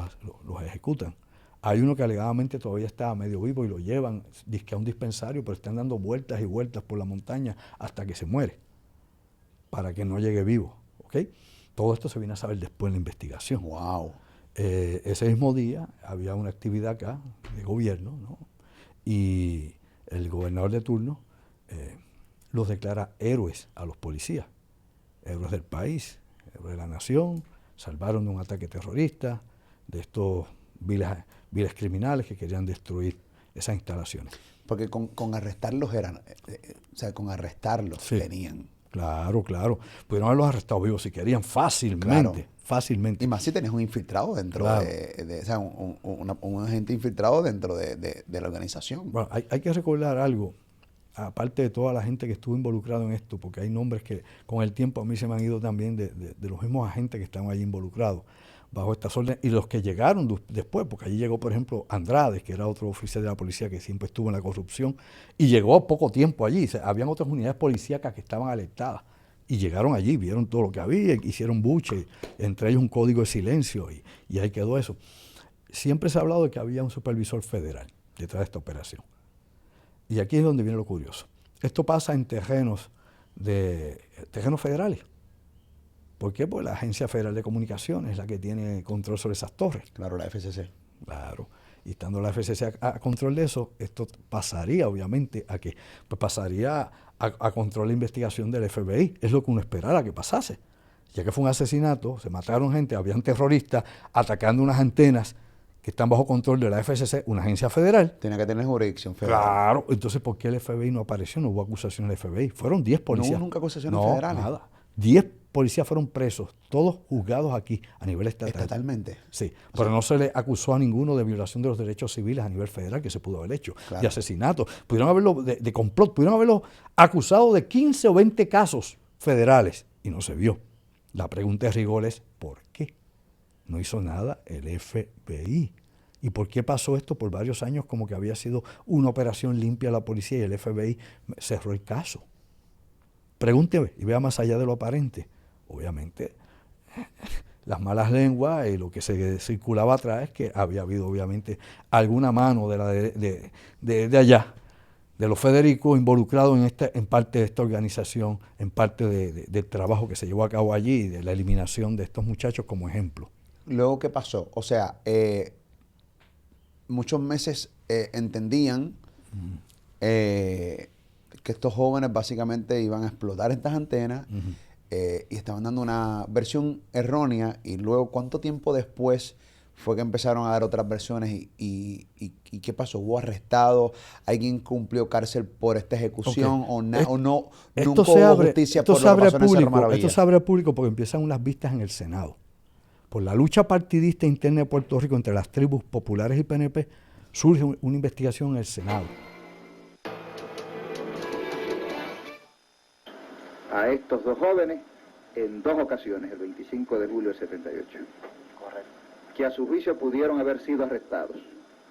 los ejecutan. Hay uno que alegadamente todavía está medio vivo y lo llevan a un dispensario, pero están dando vueltas y vueltas por la montaña hasta que se muere. para que no llegue vivo. ¿Ok? Todo esto se viene a saber después en la investigación. Wow. Ese mismo día había una actividad acá de gobierno, ¿no? Y el gobernador de turno los declara héroes a los policías, héroes del país, héroes de la nación, salvaron de un ataque terrorista, de estos viles criminales que querían destruir esas instalaciones. Porque con arrestarlos eran, o sea, con arrestarlos Sí. tenían. Claro, claro. Pudieron haberlos arrestado vivos si querían, fácilmente, Claro. fácilmente. Y más si tenías un infiltrado dentro Claro. o sea, un agente infiltrado dentro de la organización. Bueno, hay que recordar algo, aparte de toda la gente que estuvo involucrada en esto, porque hay nombres que con el tiempo a mí se me han ido también de los mismos agentes que estaban allí involucrados bajo estas órdenes y los que llegaron después, porque allí llegó, por ejemplo, Andrade, que era otro oficial de la policía que siempre estuvo en la corrupción, y llegó poco tiempo allí. O sea, habían otras unidades policíacas que estaban alertadas y llegaron allí, vieron todo lo que había, hicieron buche, entre ellos un código de silencio, y ahí quedó eso. Siempre se ha hablado de que había un supervisor federal detrás de esta operación. Y aquí es donde viene lo curioso. Esto pasa en terrenos federales. ¿Por qué? Pues la Agencia Federal de Comunicaciones es la que tiene control sobre esas torres. Claro, la FCC. Claro. Y estando la FCC a control de eso, esto pasaría, obviamente, a que pues pasaría a control de investigación del FBI. Es lo que uno esperara que pasase. Ya que fue un asesinato, se mataron gente, habían terroristas atacando unas antenas que están bajo control de la FCC, una agencia federal. Tenía que tener jurisdicción federal. Claro. Entonces, ¿por qué el FBI no apareció? No hubo acusaciones del FBI. Fueron 10 policías. No hubo nunca acusaciones No, federales. nada. 10 policías fueron presos, todos juzgados aquí a nivel estatal. Estatalmente. Sí, pero no se le acusó a ninguno de violación de los derechos civiles a nivel federal, que se pudo haber hecho, Claro. de asesinato. Pudieron haberlo de complot, pudieron haberlo acusado de 15 o 20 casos federales y no se vio. La pregunta de rigor es, ¿por qué? No hizo nada el FBI. ¿Y por qué pasó esto? Por varios años como que había sido una operación limpia de la policía y el FBI cerró el caso. Pregúnteme y vea más allá de lo aparente. Obviamente, las malas lenguas y lo que se circulaba atrás es que había habido obviamente alguna mano de allá, de los Federicos, involucrados en parte de esta organización, en parte del trabajo que se llevó a cabo allí y de la eliminación de estos muchachos como ejemplo. Luego, ¿qué pasó? O sea, muchos meses entendían que estos jóvenes básicamente iban a explotar estas antenas. Y estaban dando una versión errónea y luego ¿cuánto tiempo después fue que empezaron a dar otras versiones y qué pasó? ¿Hubo arrestados? ¿Alguien cumplió cárcel por esta ejecución? Okay. ¿O no? Esto ¿Nunca se hubo abre, justicia esto por se lo que abre pasó en Cerro Maravilla? Esto se abre al público porque empiezan unas vistas en el Senado. Por la lucha partidista interna de Puerto Rico entre las tribus populares y PNP, surge una investigación en el Senado. A estos dos jóvenes en dos ocasiones, el 25 de julio del 78. Correcto, Que a su juicio pudieron haber sido arrestados.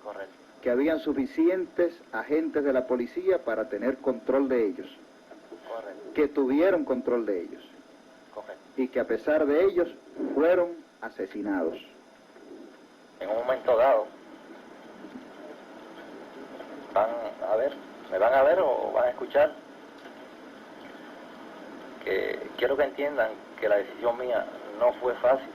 correcto, Que habían suficientes agentes de la policía para tener control de ellos. correcto, Que tuvieron control de ellos. correcto. Y que a pesar de ellos fueron asesinados. En un momento dado, ¿me van a ver o van a escuchar? Que quiero que entiendan que la decisión mía no fue fácil.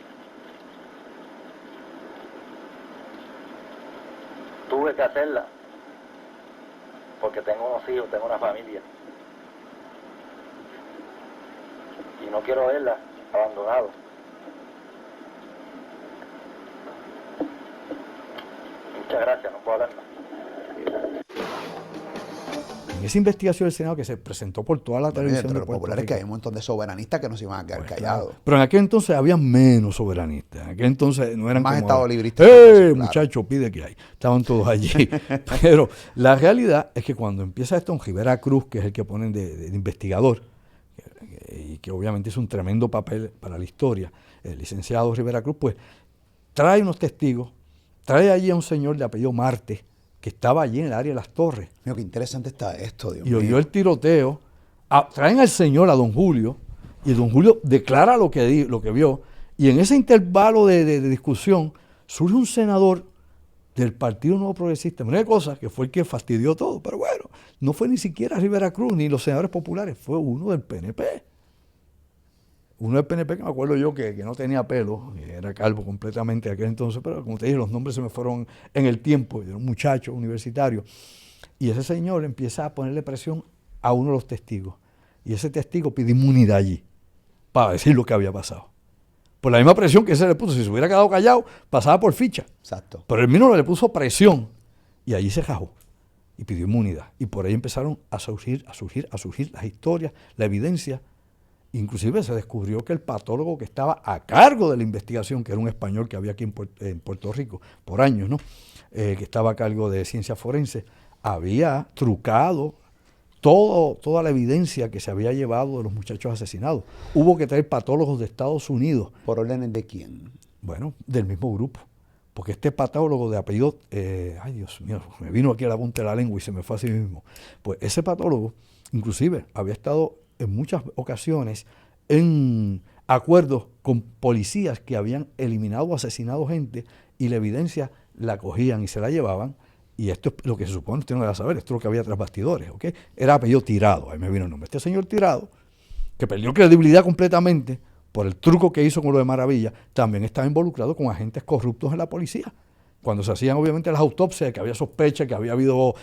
Tuve que hacerla porque tengo unos hijos, tengo una familia y no quiero verla abandonado. Muchas gracias, no puedo hablar más. En esa investigación del Senado que se presentó por toda la televisión Entre de los Puerto populares que Rico. hay un montón de soberanistas que no se iban a quedar Pues, callados. claro. Pero en aquel entonces había menos soberanistas. En aquel entonces no eran Más como estado ahora. librista que eso, claro. Muchacho, pide que hay. Estaban todos allí. Pero la realidad es que cuando empieza esto, Rivera Cruz, que es el que ponen de investigador, y que obviamente es un tremendo papel para la historia, el licenciado Rivera Cruz, pues trae unos testigos, trae allí a un señor de apellido Marte, que estaba allí en el área de las torres, Mío, qué interesante está esto, Dios y mío. oyó el tiroteo. Traen al señor, a don Julio, y don Julio declara lo que vio, y en ese intervalo de discusión surge un senador del Partido Nuevo Progresista, una cosa que fue el que fastidió todo, pero bueno, no fue ni siquiera Rivera Cruz ni los senadores populares, fue uno del PNP. Uno del PNP, que me acuerdo yo que no tenía pelo, era calvo completamente en aquel entonces, pero como te dije, los nombres se me fueron en el tiempo. Era un muchacho universitario. Y ese señor empieza a ponerle presión a uno de los testigos. Y ese testigo pide inmunidad allí para decir lo que había pasado. Por la misma presión que ese le puso. Si se hubiera quedado callado, pasaba por ficha. Exacto. Pero el mismo le puso presión y allí se rajó y pidió inmunidad. Y por ahí empezaron a surgir las historias, la evidencia. Inclusive se descubrió que el patólogo que estaba a cargo de la investigación, que era un español que había aquí en Puerto Rico por años, ¿no? Que estaba a cargo de ciencia forense, había trucado toda la evidencia que se había llevado de los muchachos asesinados. Hubo que traer patólogos de Estados Unidos. ¿Por órdenes de quién? Bueno, del mismo grupo. Porque este patólogo de apellido, ay Dios mío, me vino aquí a la punta de la lengua y se me fue así mismo. Pues ese patólogo, inclusive, había estado en muchas ocasiones en acuerdos con policías que habían eliminado o asesinado gente y la evidencia la cogían y se la llevaban. Y esto es lo que se supone, usted no debe saber, esto es lo que había tras bastidores, ¿ok? Era apellido Tirado, ahí me vino el nombre. Este señor Tirado, que perdió credibilidad completamente por el truco que hizo con lo de Maravilla, también estaba involucrado con agentes corruptos en la policía. Cuando se hacían obviamente las autopsias, que había sospecha, que había habido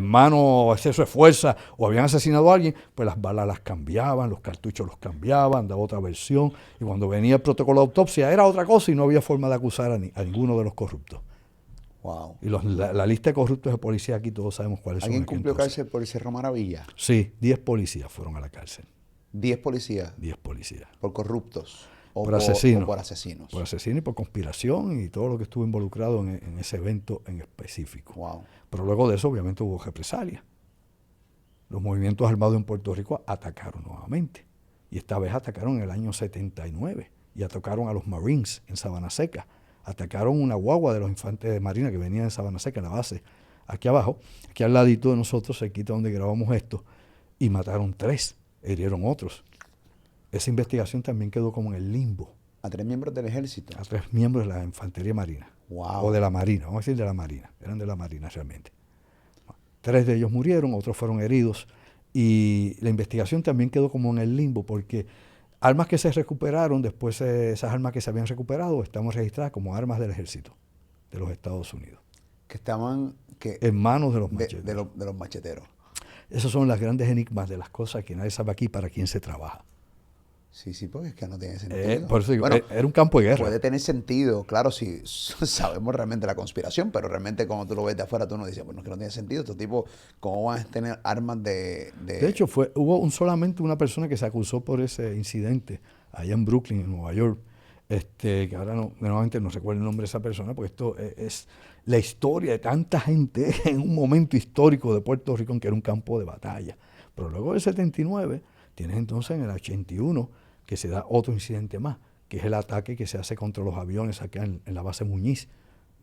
mano, exceso de fuerza, o habían asesinado a alguien, pues las balas las cambiaban, los cartuchos los cambiaban, daba otra versión, y cuando venía el protocolo de autopsia era otra cosa y no había forma de acusar a ninguno de los corruptos. Wow. Y la lista de corruptos de policía aquí todos sabemos cuáles son. ¿Alguien cumplió cárcel por el Cerro Maravilla? Sí, 10 policías fueron a la cárcel. 10 policías. 10 policías. ¿Por corruptos? Por asesinos. O por asesinos. Por asesinos y por conspiración y todo lo que estuvo involucrado en ese evento en específico. Wow. Pero luego de eso obviamente hubo represalias. Los movimientos armados en Puerto Rico atacaron nuevamente. Y esta vez atacaron en el año 79 y atacaron a los Marines en Sabana Seca. Atacaron una guagua de los infantes de Marina que venían en Sabana Seca, en la base, aquí abajo, aquí al ladito de nosotros, cerquita donde grabamos esto, y mataron 3, hirieron otros. Esa investigación también quedó como en el limbo. A 3 miembros del ejército. A 3 miembros de la infantería marina. Wow. O de la marina, vamos a decir de la marina. Eran de la marina realmente. 3 de ellos murieron, otros fueron heridos. Y la investigación también quedó como en el limbo porque armas que se recuperaron, después esas armas que se habían recuperado, estamos registradas como armas del ejército de los Estados Unidos. Que estaban en manos de los macheteros. De los macheteros. Esos son las grandes enigmas de las cosas que nadie sabe aquí para quién se trabaja. Sí, porque es que no tiene sentido. Por eso digo, bueno, era un campo de guerra. Puede tener sentido, claro, si sabemos realmente la conspiración, pero realmente cuando tú lo ves de afuera, tú no dices, bueno, es que no tiene sentido. Estos tipos, ¿cómo van a tener armas de...? De hecho, hubo solamente una persona que se acusó por ese incidente allá en Brooklyn, en Nueva York, que ahora nuevamente no recuerdo el nombre de esa persona, porque esto es la historia de tanta gente en un momento histórico de Puerto Rico en que era un campo de batalla. Pero luego del 79, tienes entonces en el 81 que se da otro incidente más, que es el ataque que se hace contra los aviones acá en la base Muñiz,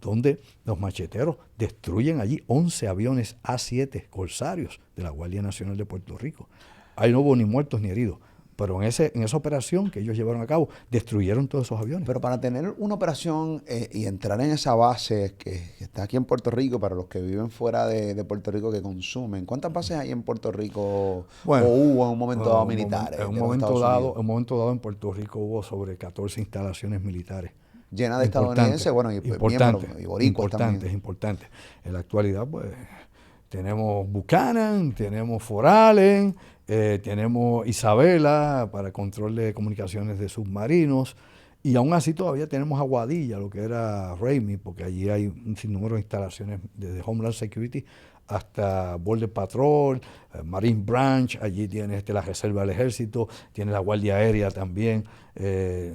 donde los macheteros destruyen allí 11 aviones A-7 corsarios de la Guardia Nacional de Puerto Rico. Ahí no hubo ni muertos ni heridos, pero en esa operación que ellos llevaron a cabo, destruyeron todos esos aviones. Pero para tener una operación y entrar en esa base que está aquí en Puerto Rico, para los que viven fuera de Puerto Rico que consumen, ¿cuántas bases hay en Puerto Rico o hubo en un momento dado militares? En un momento dado en Puerto Rico hubo sobre 14 instalaciones militares. Llenas de estadounidenses, bueno, y miembros, y boricuas también. Importantes. En la actualidad, pues, tenemos Buchanan, tenemos Fort Allen, tenemos Isabela para control de comunicaciones de submarinos, y aún así todavía tenemos Aguadilla, lo que era Ramey, porque allí hay un sinnúmero de instalaciones desde Homeland Security hasta Border Patrol, Marine Branch, allí tienes la Reserva del Ejército, tienes la Guardia Aérea también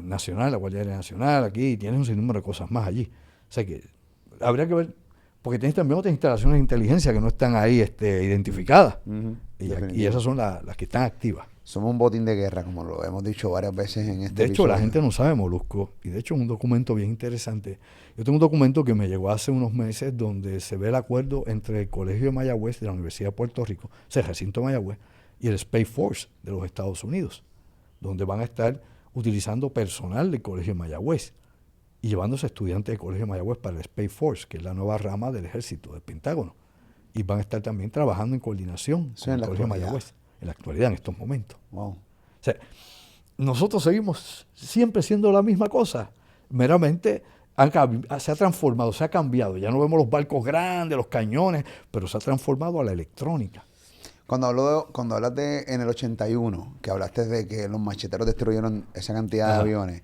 nacional, la Guardia Aérea Nacional, aquí tienes un sinnúmero de cosas más allí. O sea que habría que ver, porque tienes también otras instalaciones de inteligencia que no están ahí identificadas, y esas son las que están activas. Somos un botín de guerra, como lo hemos dicho varias veces en este De hecho, episodio. la gente no sabe, Molusco, y de hecho es un documento bien interesante. Yo tengo un documento que me llegó hace unos meses donde se ve el acuerdo entre el Colegio de Mayagüez de la Universidad de Puerto Rico, o sea, el recinto de Mayagüez, y el Space Force de los Estados Unidos, donde van a estar utilizando personal del Colegio de Mayagüez y llevándose estudiantes del Colegio de Mayagüez para el Space Force, que es la nueva rama del ejército, del Pentágono. Y van a estar también trabajando en coordinación con el Colegio de Mayagüez, en la actualidad, en estos momentos. Wow. O sea, nosotros seguimos siempre siendo la misma cosa. Meramente se ha transformado, se ha cambiado. Ya no vemos los barcos grandes, los cañones, pero se ha transformado a la electrónica. Cuando hablas de en el 81, que hablaste de que los macheteros destruyeron esa cantidad de aviones,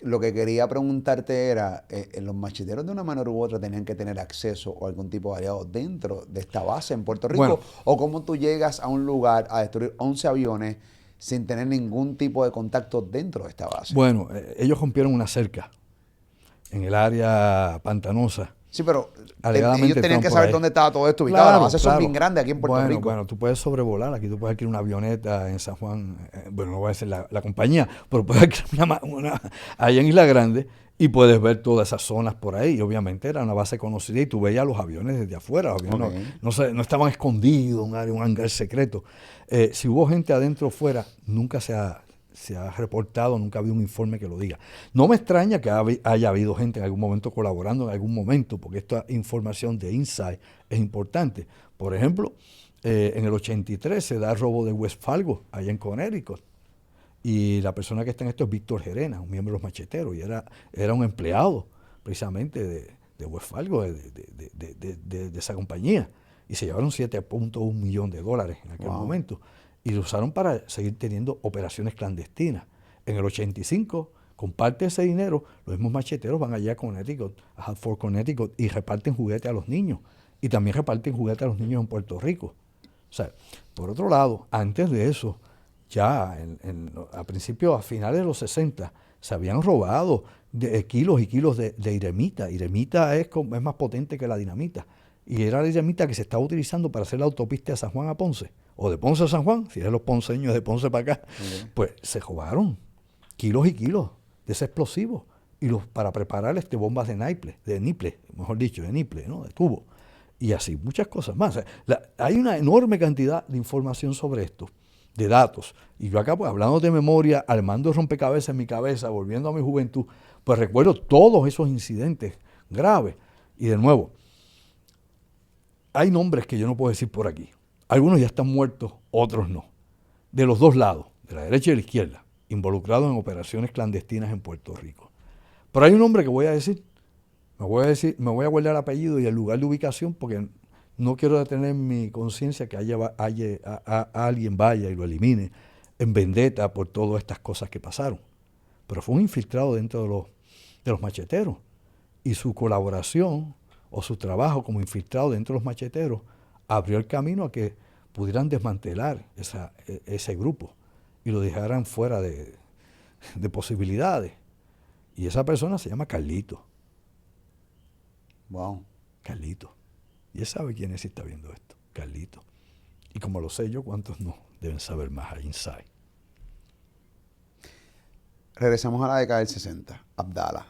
lo que quería preguntarte era, ¿los macheteros de una manera u otra tenían que tener acceso o algún tipo de aliado dentro de esta base en Puerto Rico? Bueno. ¿O cómo tú llegas a un lugar a destruir 11 aviones sin tener ningún tipo de contacto dentro de esta base? Bueno, ellos rompieron una cerca en el área pantanosa. Sí, pero Alegadamente ellos tenían que saber dónde estaba todo esto ubicado. Claro, Las bases son claro. bien grandes aquí en Puerto Rico. Bueno, tú puedes sobrevolar. Aquí tú puedes adquirir una avioneta en San Juan. Bueno, no voy a decir la compañía, pero puedes adquirir una allá en Isla Grande y puedes ver todas esas zonas por ahí. Y obviamente era una base conocida y tú veías los aviones desde afuera. Los aviones no estaban escondidos, un hangar secreto. Si hubo gente adentro o fuera, nunca se ha reportado, nunca ha habido un informe que lo diga. No me extraña que haya habido gente en algún momento colaborando en algún momento, porque esta información de Inside es importante. Por ejemplo, en el 83 se da el robo de West Fargo, allá en Connecticut. Y la persona que está en esto es Víctor Gerena, un miembro de los macheteros, y era un empleado precisamente de West Fargo, de esa compañía. Y se llevaron $7.1 millones en aquel momento. Y lo usaron para seguir teniendo operaciones clandestinas. En el 85, con parte de ese dinero, los mismos macheteros van allá a Connecticut, a Hartford, Connecticut, y reparten juguetes a los niños. Y también reparten juguetes a los niños en Puerto Rico. O sea, por otro lado, antes de eso, ya a principios, a finales de los 60, se habían robado kilos y kilos de iremita. Iremita es más potente que la dinamita. Y era la dinamita que se estaba utilizando para hacer la autopista de San Juan a Ponce, o de Ponce a San Juan, si eran los ponceños de Ponce para acá, pues se robaron kilos y kilos de ese explosivo para preparar bombas de niple, ¿no? De tubo, y así, muchas cosas más. O sea, hay una enorme cantidad de información sobre esto, de datos, y yo acá, pues, hablando de memoria, armando rompecabezas en mi cabeza, volviendo a mi juventud, pues recuerdo todos esos incidentes graves, y de nuevo, hay nombres que yo no puedo decir por aquí. Algunos ya están muertos, otros no. De los dos lados, de la derecha y de la izquierda, involucrados en operaciones clandestinas en Puerto Rico. Pero hay un nombre que voy a decir. Me voy a guardar el apellido y el lugar de ubicación porque no quiero detener mi conciencia que alguien vaya y lo elimine en vendetta por todas estas cosas que pasaron. Pero fue un infiltrado dentro de los macheteros. Y su colaboración o su trabajo como infiltrado dentro de los macheteros abrió el camino a que pudieran desmantelar ese grupo y lo dejaran fuera de posibilidades. Y esa persona se llama Carlito. Wow. Carlito. Y él sabe quién es si está viendo esto. Carlito. Y como lo sé yo, ¿cuántos no deben saber más a Inside? Regresamos a la década del 60. Abdala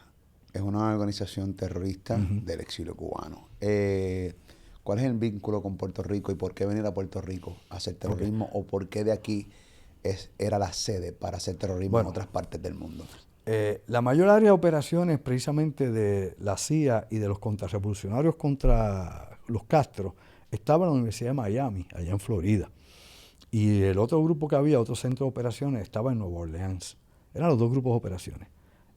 es una organización terrorista del exilio cubano. ¿Cuál es el vínculo con Puerto Rico y por qué venir a Puerto Rico a hacer terrorismo? ¿O por qué de aquí era la sede para hacer terrorismo en otras partes del mundo? La mayor área de operaciones precisamente de la CIA y de los contrarrevolucionarios contra los Castro estaba en la Universidad de Miami, allá en Florida. Y el otro grupo que había, otro centro de operaciones, estaba en Nueva Orleans. Eran los dos grupos de operaciones.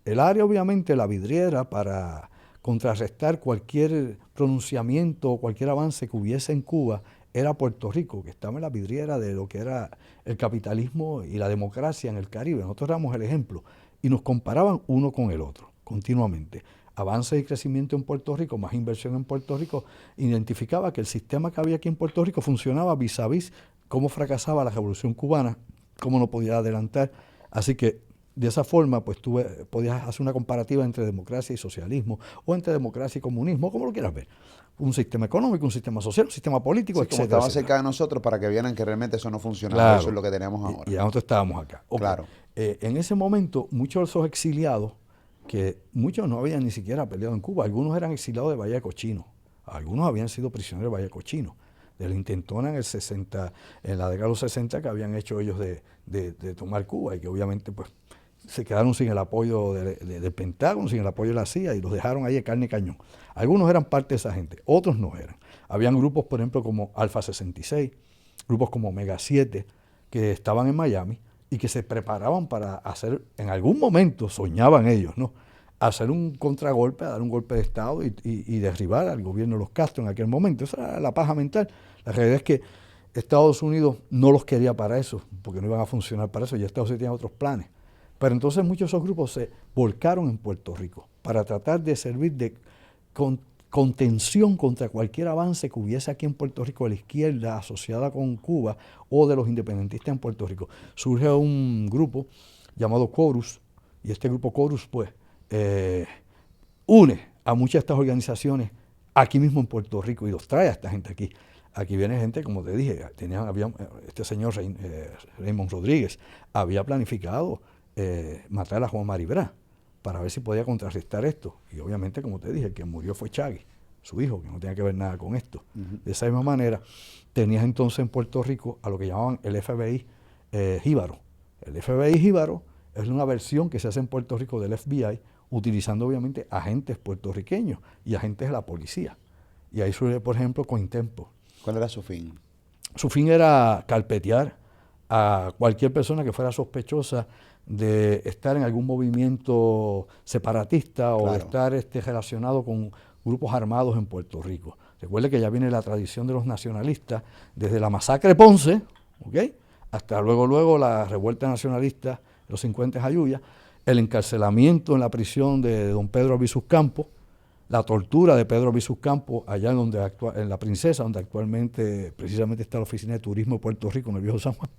El área, obviamente, la vidriera para contrarrestar cualquier pronunciamiento o cualquier avance que hubiese en Cuba era Puerto Rico, que estaba en la vidriera de lo que era el capitalismo y la democracia en el Caribe. Nosotros éramos el ejemplo y nos comparaban uno con el otro continuamente. Avances y crecimiento en Puerto Rico, más inversión en Puerto Rico, identificaba que el sistema que había aquí en Puerto Rico funcionaba vis a vis cómo fracasaba la Revolución Cubana, cómo no podía adelantar. Así que de esa forma, pues tú podías hacer una comparativa entre democracia y socialismo, o entre democracia y comunismo, como lo quieras ver. Un sistema económico, un sistema social, un sistema político, etcétera. Como estaba cerca de nosotros para que vieran que realmente eso no funcionaba, claro. Eso es lo que tenemos ahora. Y nosotros estábamos acá. Okay. Claro. En ese momento, muchos de esos exiliados, que muchos no habían ni siquiera peleado en Cuba, algunos eran exiliados de Bahía de Cochino, algunos habían sido prisioneros de Bahía de Cochino, de la intentona en la década de los 60 que habían hecho ellos de tomar Cuba y que obviamente pues se quedaron sin el apoyo del Pentágono, sin el apoyo de la CIA y los dejaron ahí de carne y cañón. Algunos eran parte de esa gente, otros no eran. Habían grupos, por ejemplo, como Alfa 66, grupos como Omega 7, que estaban en Miami y que se preparaban para hacer, en algún momento soñaban ellos, ¿no?, hacer un contragolpe, dar un golpe de Estado y derribar al gobierno de los Castro en aquel momento. Esa era la paja mental. La realidad es que Estados Unidos no los quería para eso, porque no iban a funcionar para eso, y Estados Unidos tenía otros planes. Pero entonces muchos de esos grupos se volcaron en Puerto Rico para tratar de servir de contención contra cualquier avance que hubiese aquí en Puerto Rico de la izquierda asociada con Cuba o de los independentistas en Puerto Rico. Surge un grupo llamado Chorus, y este grupo Chorus, pues, une a muchas de estas organizaciones aquí mismo en Puerto Rico y los trae a esta gente aquí. Aquí viene gente, como te dije, este señor Raymond Rodríguez había planificado matar a Juan Maribrá para ver si podía contrarrestar esto. Y obviamente, como te dije, el que murió fue Chagui, su hijo, que no tenía que ver nada con esto. De esa misma manera, tenías entonces en Puerto Rico a lo que llamaban el FBI Jíbaro. El FBI Jíbaro es una versión que se hace en Puerto Rico del FBI, utilizando obviamente agentes puertorriqueños y agentes de la policía. Y ahí surge, por ejemplo, Cointempo. ¿Cuál era su fin? Su fin era carpetear a cualquier persona que fuera sospechosa de estar en algún movimiento separatista o de estar relacionado con grupos armados en Puerto Rico. Recuerde que ya viene la tradición de los nacionalistas, desde la masacre de Ponce, ¿okay?, hasta luego la revuelta nacionalista de los 50 en Jayuya, el encarcelamiento en la prisión de don Pedro Albizu Campos, la tortura de Pedro Albizu Campos allá en La Princesa, donde actualmente precisamente está la Oficina de Turismo de Puerto Rico, en el Viejo San Juan.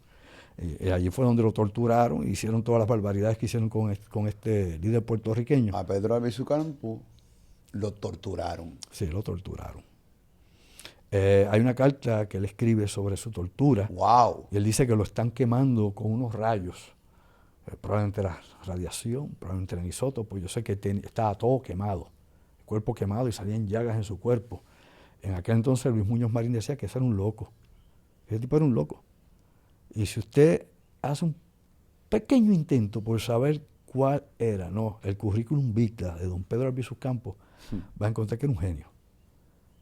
Allí fue donde lo torturaron, hicieron todas las barbaridades que hicieron con este líder puertorriqueño. A Pedro Albizu Campos lo torturaron. Sí, lo torturaron. Hay una carta que él escribe sobre su tortura. ¡Wow! Y él dice que lo están quemando con unos rayos. Probablemente la radiación, probablemente el isótopo. Yo sé que estaba todo quemado, el cuerpo quemado, y salían llagas en su cuerpo. En aquel entonces Luis Muñoz Marín decía que ese era un loco. Ese tipo era un loco. Y si usted hace un pequeño intento por saber cuál era el currículum vitae de don Pedro Albizu Campos, va a encontrar que era un genio.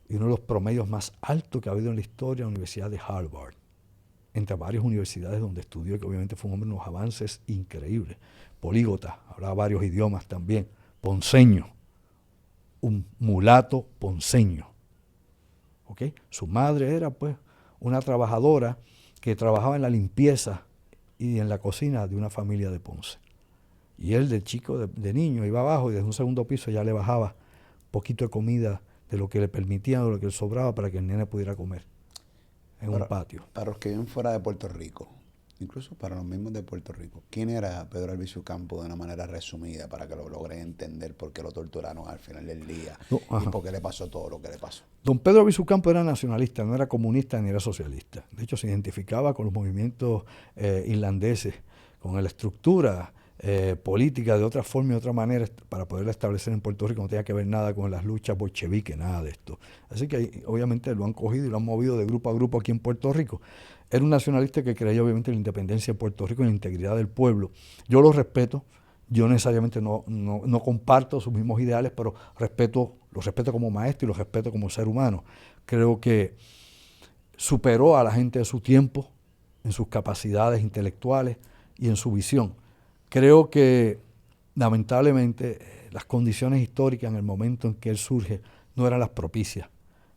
Y uno de los promedios más altos que ha habido en la historia de la Universidad de Harvard, entre varias universidades donde estudió, que obviamente fue un hombre de unos avances increíbles. Políglota, hablaba varios idiomas también. Ponceño, un mulato ponceño. ¿Okay? Su madre era, pues, una trabajadora que trabajaba en la limpieza y en la cocina de una familia de Ponce. Y él, de chico, de niño, iba abajo y desde un segundo piso ya le bajaba poquito de comida de lo que le permitían, de lo que le sobraba, para que el nene pudiera comer en un patio. Para los que viven fuera de Puerto Rico, incluso para los mismos de Puerto Rico, ¿quién era Pedro Albizu Campos de una manera resumida para que lo logren entender por qué lo torturaron al final del día y por qué le pasó todo lo que le pasó? Don Pedro Albizu Campos era nacionalista, no era comunista ni era socialista. De hecho, se identificaba con los movimientos irlandeses, con la estructura política de otra forma y de otra manera para poderla establecer en Puerto Rico. No tenía que ver nada con las luchas bolcheviques, nada de esto. Así que obviamente lo han cogido y lo han movido de grupo a grupo aquí en Puerto Rico. Era un nacionalista que creía obviamente en la independencia de Puerto Rico, en la integridad del pueblo. Yo lo respeto, yo necesariamente no comparto sus mismos ideales, pero lo respeto como maestro y lo respeto como ser humano. Creo que superó a la gente de su tiempo en sus capacidades intelectuales y en su visión. Creo que, lamentablemente, las condiciones históricas en el momento en que él surge no eran las propicias.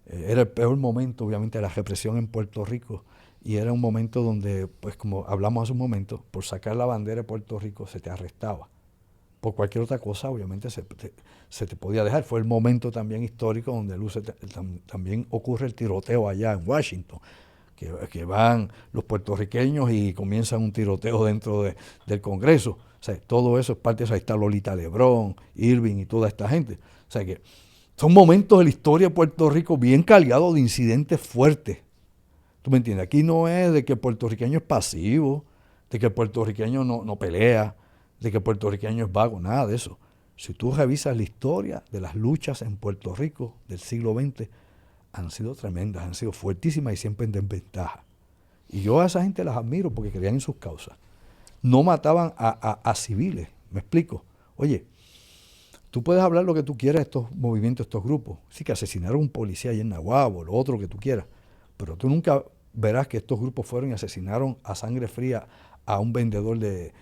Era el peor momento, obviamente, de la represión en Puerto Rico, y era un momento donde, pues como hablamos hace un momento, por sacar la bandera de Puerto Rico se te arrestaba. Por cualquier otra cosa, obviamente, se te podía dejar. Fue el momento también histórico donde también ocurre el tiroteo allá en Washington, que van los puertorriqueños y comienzan un tiroteo dentro del Congreso. O sea, todo eso es parte de eso. Ahí está Lolita Lebrón, Irving y toda esta gente. O sea que son momentos de la historia de Puerto Rico bien cargados de incidentes fuertes. ¿Tú me entiendes? Aquí no es de que el puertorriqueño es pasivo, de que el puertorriqueño no pelea, de que el puertorriqueño es vago, nada de eso. Si tú revisas la historia de las luchas en Puerto Rico del siglo XX, han sido tremendas, han sido fuertísimas y siempre en desventaja. Y yo a esa gente las admiro porque creían en sus causas. No mataban a civiles, ¿me explico? Oye, tú puedes hablar lo que tú quieras de estos movimientos, estos grupos. Sí, que asesinaron a un policía allá en Nahuabo, lo otro que tú quieras. Pero tú nunca verás que estos grupos fueron y asesinaron a sangre fría a un vendedor de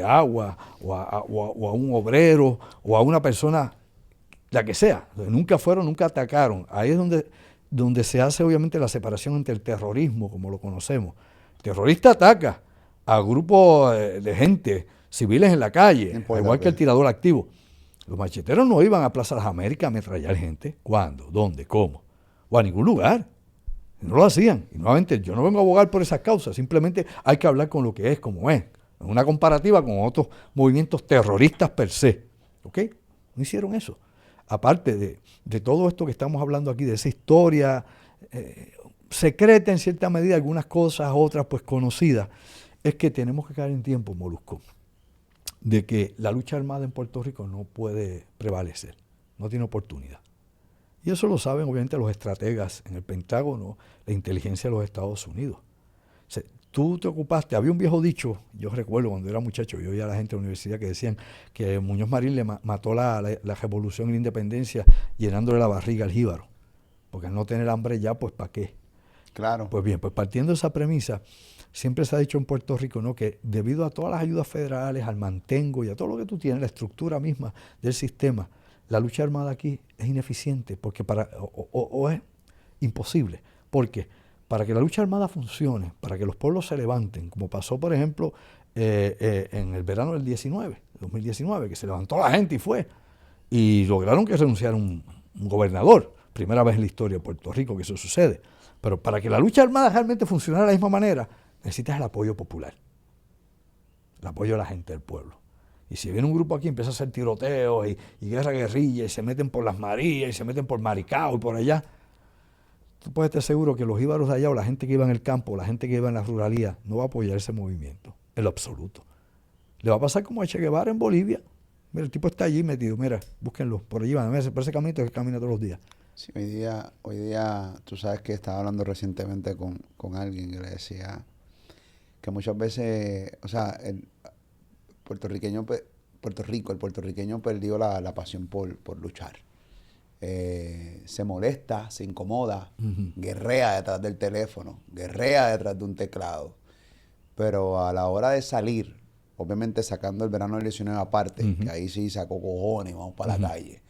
agua o a un obrero o a una persona, la que sea. Nunca atacaron. Ahí es donde se hace obviamente la separación entre el terrorismo, como lo conocemos. El terrorista ataca a grupos de gente, civiles en la calle, igual que el tirador activo. Los macheteros no iban a Plaza Las Américas a ametrallar gente. ¿Cuándo? ¿Dónde? ¿Cómo? O a ningún lugar. No lo hacían. Y nuevamente, yo no vengo a abogar por esas causas, simplemente hay que hablar con lo que es, como es. En una comparativa con otros movimientos terroristas per se. ¿Ok? No hicieron eso. Aparte de todo esto que estamos hablando aquí, de esa historia secreta en cierta medida, algunas cosas, otras pues conocidas, es que tenemos que caer en tiempo, Molusco, de que la lucha armada en Puerto Rico no puede prevalecer, no tiene oportunidad. Y eso lo saben obviamente los estrategas en el Pentágono, la inteligencia de los Estados Unidos. O sea, tú te ocupaste, había un viejo dicho, yo recuerdo cuando era muchacho, yo oía a la gente de la universidad que decían que Muñoz Marín le mató la revolución y la independencia llenándole la barriga al jíbaro, porque al no tener hambre ya, pues ¿para qué? Claro. Pues bien, pues partiendo de esa premisa, siempre se ha dicho en Puerto Rico, ¿no?, que debido a todas las ayudas federales, al mantengo y a todo lo que tú tienes, la estructura misma del sistema, la lucha armada aquí es ineficiente porque o es imposible. Porque para que la lucha armada funcione, para que los pueblos se levanten, como pasó, por ejemplo, en el verano del 2019, que se levantó la gente y fue, y lograron que renunciara un gobernador, primera vez en la historia de Puerto Rico que eso sucede. Pero para que la lucha armada realmente funcionara de la misma manera, necesitas el apoyo popular, el apoyo de la gente del pueblo. Y si viene un grupo aquí y empieza a hacer tiroteos y guerrilla, y se meten por Las Marías, y se meten por Maricao y por allá, tú puedes estar seguro que los jíbaros de allá, o la gente que iba en el campo, o la gente que iba en la ruralía, no va a apoyar ese movimiento, en lo absoluto. Le va a pasar como a Che Guevara en Bolivia. Mira, el tipo está allí metido, mira, búsquenlo, por allí van, por ese caminito que camina todos los días. Sí, hoy día, tú sabes que estaba hablando recientemente con alguien que le decía que muchas veces, o sea, el puertorriqueño perdió la pasión por luchar. Se molesta, se incomoda, guerrea detrás del teléfono, guerrea detrás de un teclado. Pero a la hora de salir, obviamente sacando el verano del 19 aparte, que ahí sí sacó cojones, vamos para la calle.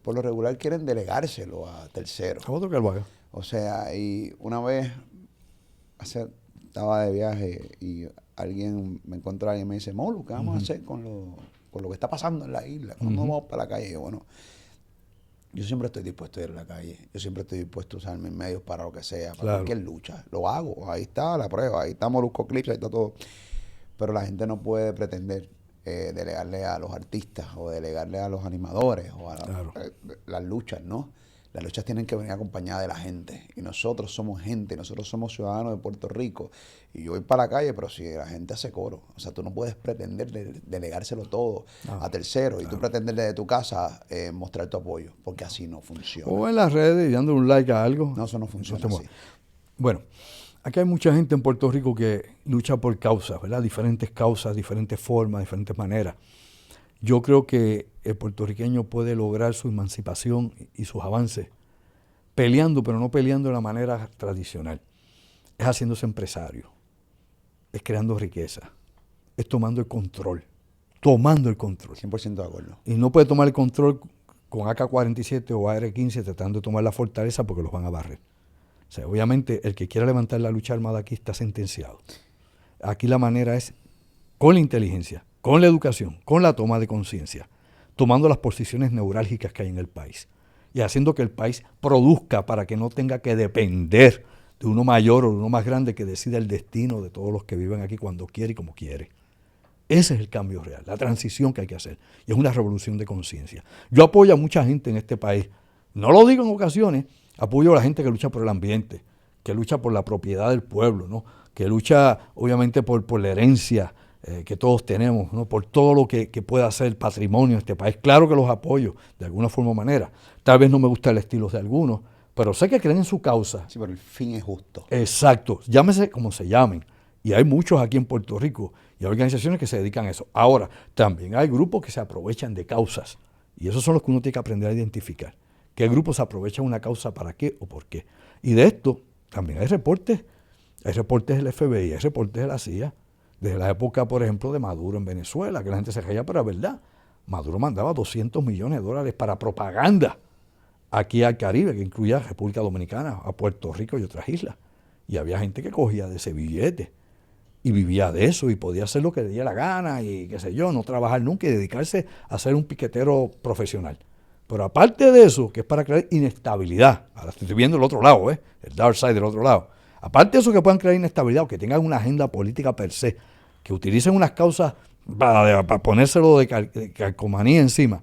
Por lo regular quieren delegárselo a terceros. A otro que lo haga. O sea, y una vez estaba de viaje y alguien me encontró, alguien me dice, Molu, ¿qué vamos a hacer con lo que está pasando en la isla? ¿Cuándo vamos para la calle? Y bueno, yo siempre estoy dispuesto a ir a la calle. Yo siempre estoy dispuesto a usar mis medios para lo que sea, para cualquier lucha. Lo hago. Ahí está la prueba. Ahí está Molusco Clips, ahí está todo. Pero la gente no puede pretender delegarle a los artistas o delegarle a los animadores o a las luchas, ¿no? Las luchas tienen que venir acompañadas de la gente. Y nosotros somos gente, nosotros somos ciudadanos de Puerto Rico. Y yo voy para la calle, pero si la gente hace coro. O sea, tú no puedes pretender delegárselo todo a terceros. Y tú pretender desde tu casa mostrar tu apoyo. Porque así no funciona. O en las redes y dándole un like a algo. No, eso no funciona así. Bueno, aquí hay mucha gente en Puerto Rico que lucha por causas, ¿verdad? Diferentes causas, diferentes formas, diferentes maneras. Yo creo que el puertorriqueño puede lograr su emancipación y sus avances peleando, pero no peleando de la manera tradicional. Es haciéndose empresario, es creando riqueza, es tomando el control. 100% de acuerdo. Y no puede tomar el control con AK-47 o AR-15 tratando de tomar la fortaleza porque los van a barrer. O sea, obviamente el que quiera levantar la lucha armada aquí está sentenciado. Aquí la manera es con la inteligencia, con la educación, con la toma de conciencia, tomando las posiciones neurálgicas que hay en el país y haciendo que el país produzca para que no tenga que depender de uno mayor o de uno más grande que decida el destino de todos los que viven aquí cuando quiere y como quiere. Ese es el cambio real, la transición que hay que hacer. Y es una revolución de conciencia. Yo apoyo a mucha gente en este país. No lo digo en ocasiones, apoyo a la gente que lucha por el ambiente, que lucha por la propiedad del pueblo, ¿no? Que lucha obviamente por la herencia que todos tenemos, ¿no? Por todo lo que pueda ser el patrimonio de este país. Claro que los apoyo de alguna forma o manera. Tal vez no me gusta el estilo de algunos, pero sé que creen en su causa. Sí, pero el fin es justo. Exacto. Llámese como se llamen. Y hay muchos aquí en Puerto Rico y hay organizaciones que se dedican a eso. Ahora, también hay grupos que se aprovechan de causas. Y esos son los que uno tiene que aprender a identificar. ¿Qué grupos aprovechan una causa para qué o por qué? Y de esto también hay reportes Hay reportes del FBI, hay reportes de la CIA, desde la época, por ejemplo, de Maduro en Venezuela, que la gente se reía, pero es verdad. Maduro mandaba $200 millones para propaganda aquí al Caribe, que incluía a República Dominicana, a Puerto Rico y otras islas. Y había gente que cogía de ese billete y vivía de eso y podía hacer lo que le diera la gana y qué sé yo, no trabajar nunca y dedicarse a ser un piquetero profesional. Pero aparte de eso, que es para crear inestabilidad, ahora estoy viendo el otro lado, el dark side del otro lado, aparte de eso que puedan crear inestabilidad o que tengan una agenda política per se, que utilicen unas causas para ponérselo de calcomanía encima,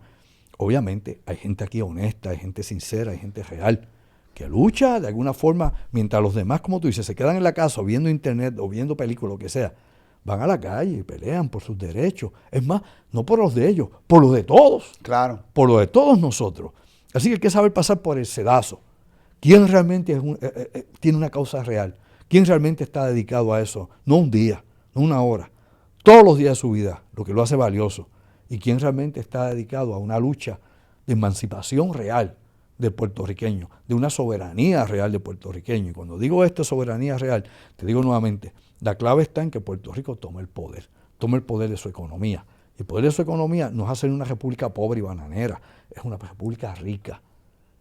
obviamente hay gente aquí honesta, hay gente sincera, hay gente real, que lucha de alguna forma, mientras los demás, como tú dices, se quedan en la casa o viendo internet o viendo películas, lo que sea, van a la calle y pelean por sus derechos. Es más, no por los de ellos, por los de todos. Claro. Por los de todos nosotros. Así que hay que saber pasar por el sedazo. ¿Quién realmente tiene una causa real? ¿Quién realmente está dedicado a eso? No un día, no una hora, todos los días de su vida, lo que lo hace valioso. ¿Y quién realmente está dedicado a una lucha de emancipación real del puertorriqueño, de una soberanía real del puertorriqueño? Y cuando digo esto, soberanía real, te digo nuevamente, la clave está en que Puerto Rico tome el poder de su economía. Y el poder de su economía no es hacer una república pobre y bananera, es una república rica.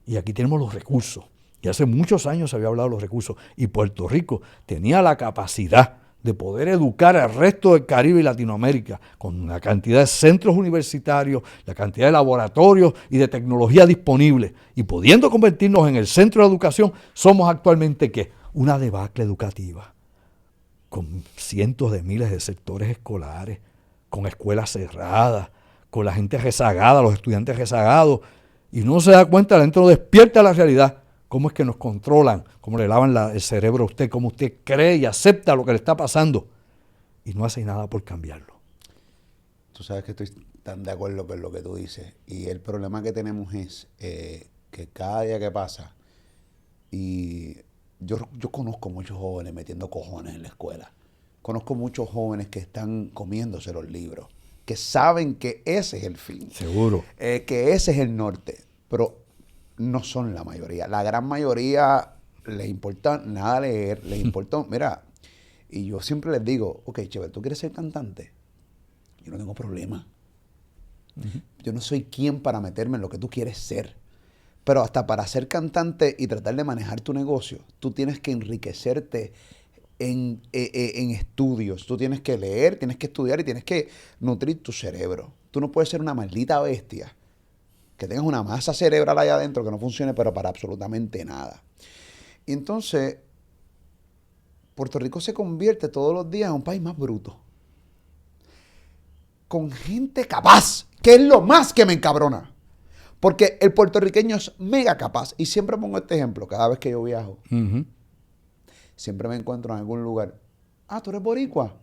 Y aquí tenemos los recursos. Y hace muchos años se había hablado de los recursos. Y Puerto Rico tenía la capacidad de poder educar al resto del Caribe y Latinoamérica con la cantidad de centros universitarios, la cantidad de laboratorios y de tecnología disponible. Y pudiendo convertirnos en el centro de educación, somos actualmente, ¿qué? Una debacle educativa, con cientos de miles de sectores escolares, con escuelas cerradas, con la gente rezagada, los estudiantes rezagados, y no se da cuenta, la gente no despierta la realidad. ¿Cómo es que nos controlan? ¿Cómo le lavan el cerebro a usted? ¿Cómo usted cree y acepta lo que le está pasando? Y no hace nada por cambiarlo. Tú sabes que estoy tan de acuerdo con lo que tú dices. Y el problema que tenemos es que cada día que pasa, y yo conozco muchos jóvenes metiendo cojones en la escuela. Conozco muchos jóvenes que están comiéndose los libros, que saben que ese es el fin. Seguro. Que ese es el norte. Pero no son la mayoría. La gran mayoría les importa nada leer, les importa, mira, y yo siempre les digo, ok, chévere, ¿tú quieres ser cantante? Yo no tengo problema. Yo no soy quien para meterme en lo que tú quieres ser. Pero hasta para ser cantante y tratar de manejar tu negocio, tú tienes que enriquecerte en estudios. Tú tienes que leer, tienes que estudiar y tienes que nutrir tu cerebro. Tú no puedes ser una maldita bestia que tengas una masa cerebral allá adentro que no funcione, pero para absolutamente nada. Y entonces, Puerto Rico se convierte todos los días en un país más bruto. Con gente capaz, que es lo más que me encabrona. Porque el puertorriqueño es mega capaz. Y siempre pongo este ejemplo, cada vez que yo viajo. Siempre me encuentro en algún lugar. Ah, ¿tú eres boricua?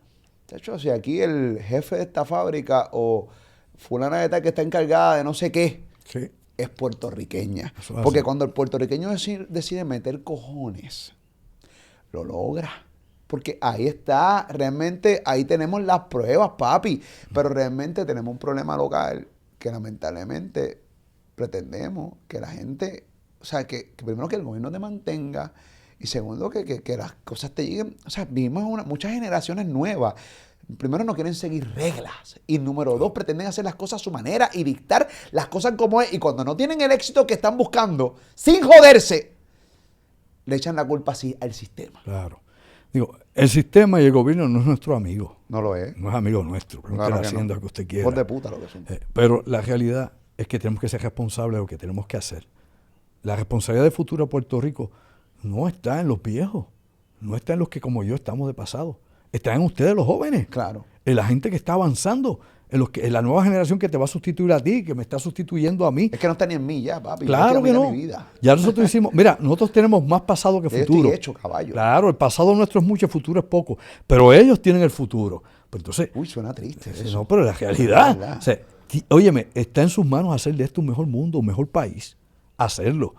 De hecho, si aquí el jefe de esta fábrica o fulana de tal que está encargada de no sé qué, Sí. es puertorriqueña. Eso Porque hace. cuando el puertorriqueño decide meter cojones, lo logra. Porque ahí está, realmente, ahí tenemos las pruebas, papi. Pero realmente tenemos un problema local que lamentablemente pretendemos que la gente, o sea, que primero que el gobierno te mantenga y segundo que las cosas te lleguen. O sea, vivimos muchas generaciones nuevas. Primero, no quieren seguir reglas. Y número dos, pretenden hacer las cosas a su manera y dictar las cosas como es. Y cuando no tienen el éxito que están buscando, sin joderse, le echan la culpa así al sistema. Claro. Digo, el sistema y el gobierno no es nuestro amigo. No lo es. No es amigo nuestro. Pregúntele Claro a que Hacienda no. que usted quiera. Hijos de puta lo que son. Pero la realidad es que tenemos que ser responsables de lo que tenemos que hacer. La responsabilidad del futuro de Puerto Rico no está en los viejos, no está en los que como yo estamos de pasado, está en ustedes los jóvenes, Claro. en la gente que está avanzando, en la nueva generación que te va a sustituir a ti, que me está sustituyendo a mí. Es que no está ni en mí ya, papi. Claro que no. Mi vida. Ya nosotros hicimos, mira, nosotros tenemos más pasado que Ya yo futuro. estoy hecho, caballo. Claro, el pasado nuestro es mucho, el futuro es poco, pero ellos tienen el futuro. Pues entonces, Uy, suena triste eso. no, pero la realidad, Es verdad. o sea, óyeme, está en sus manos hacer de esto un mejor mundo, un mejor país, hacerlo.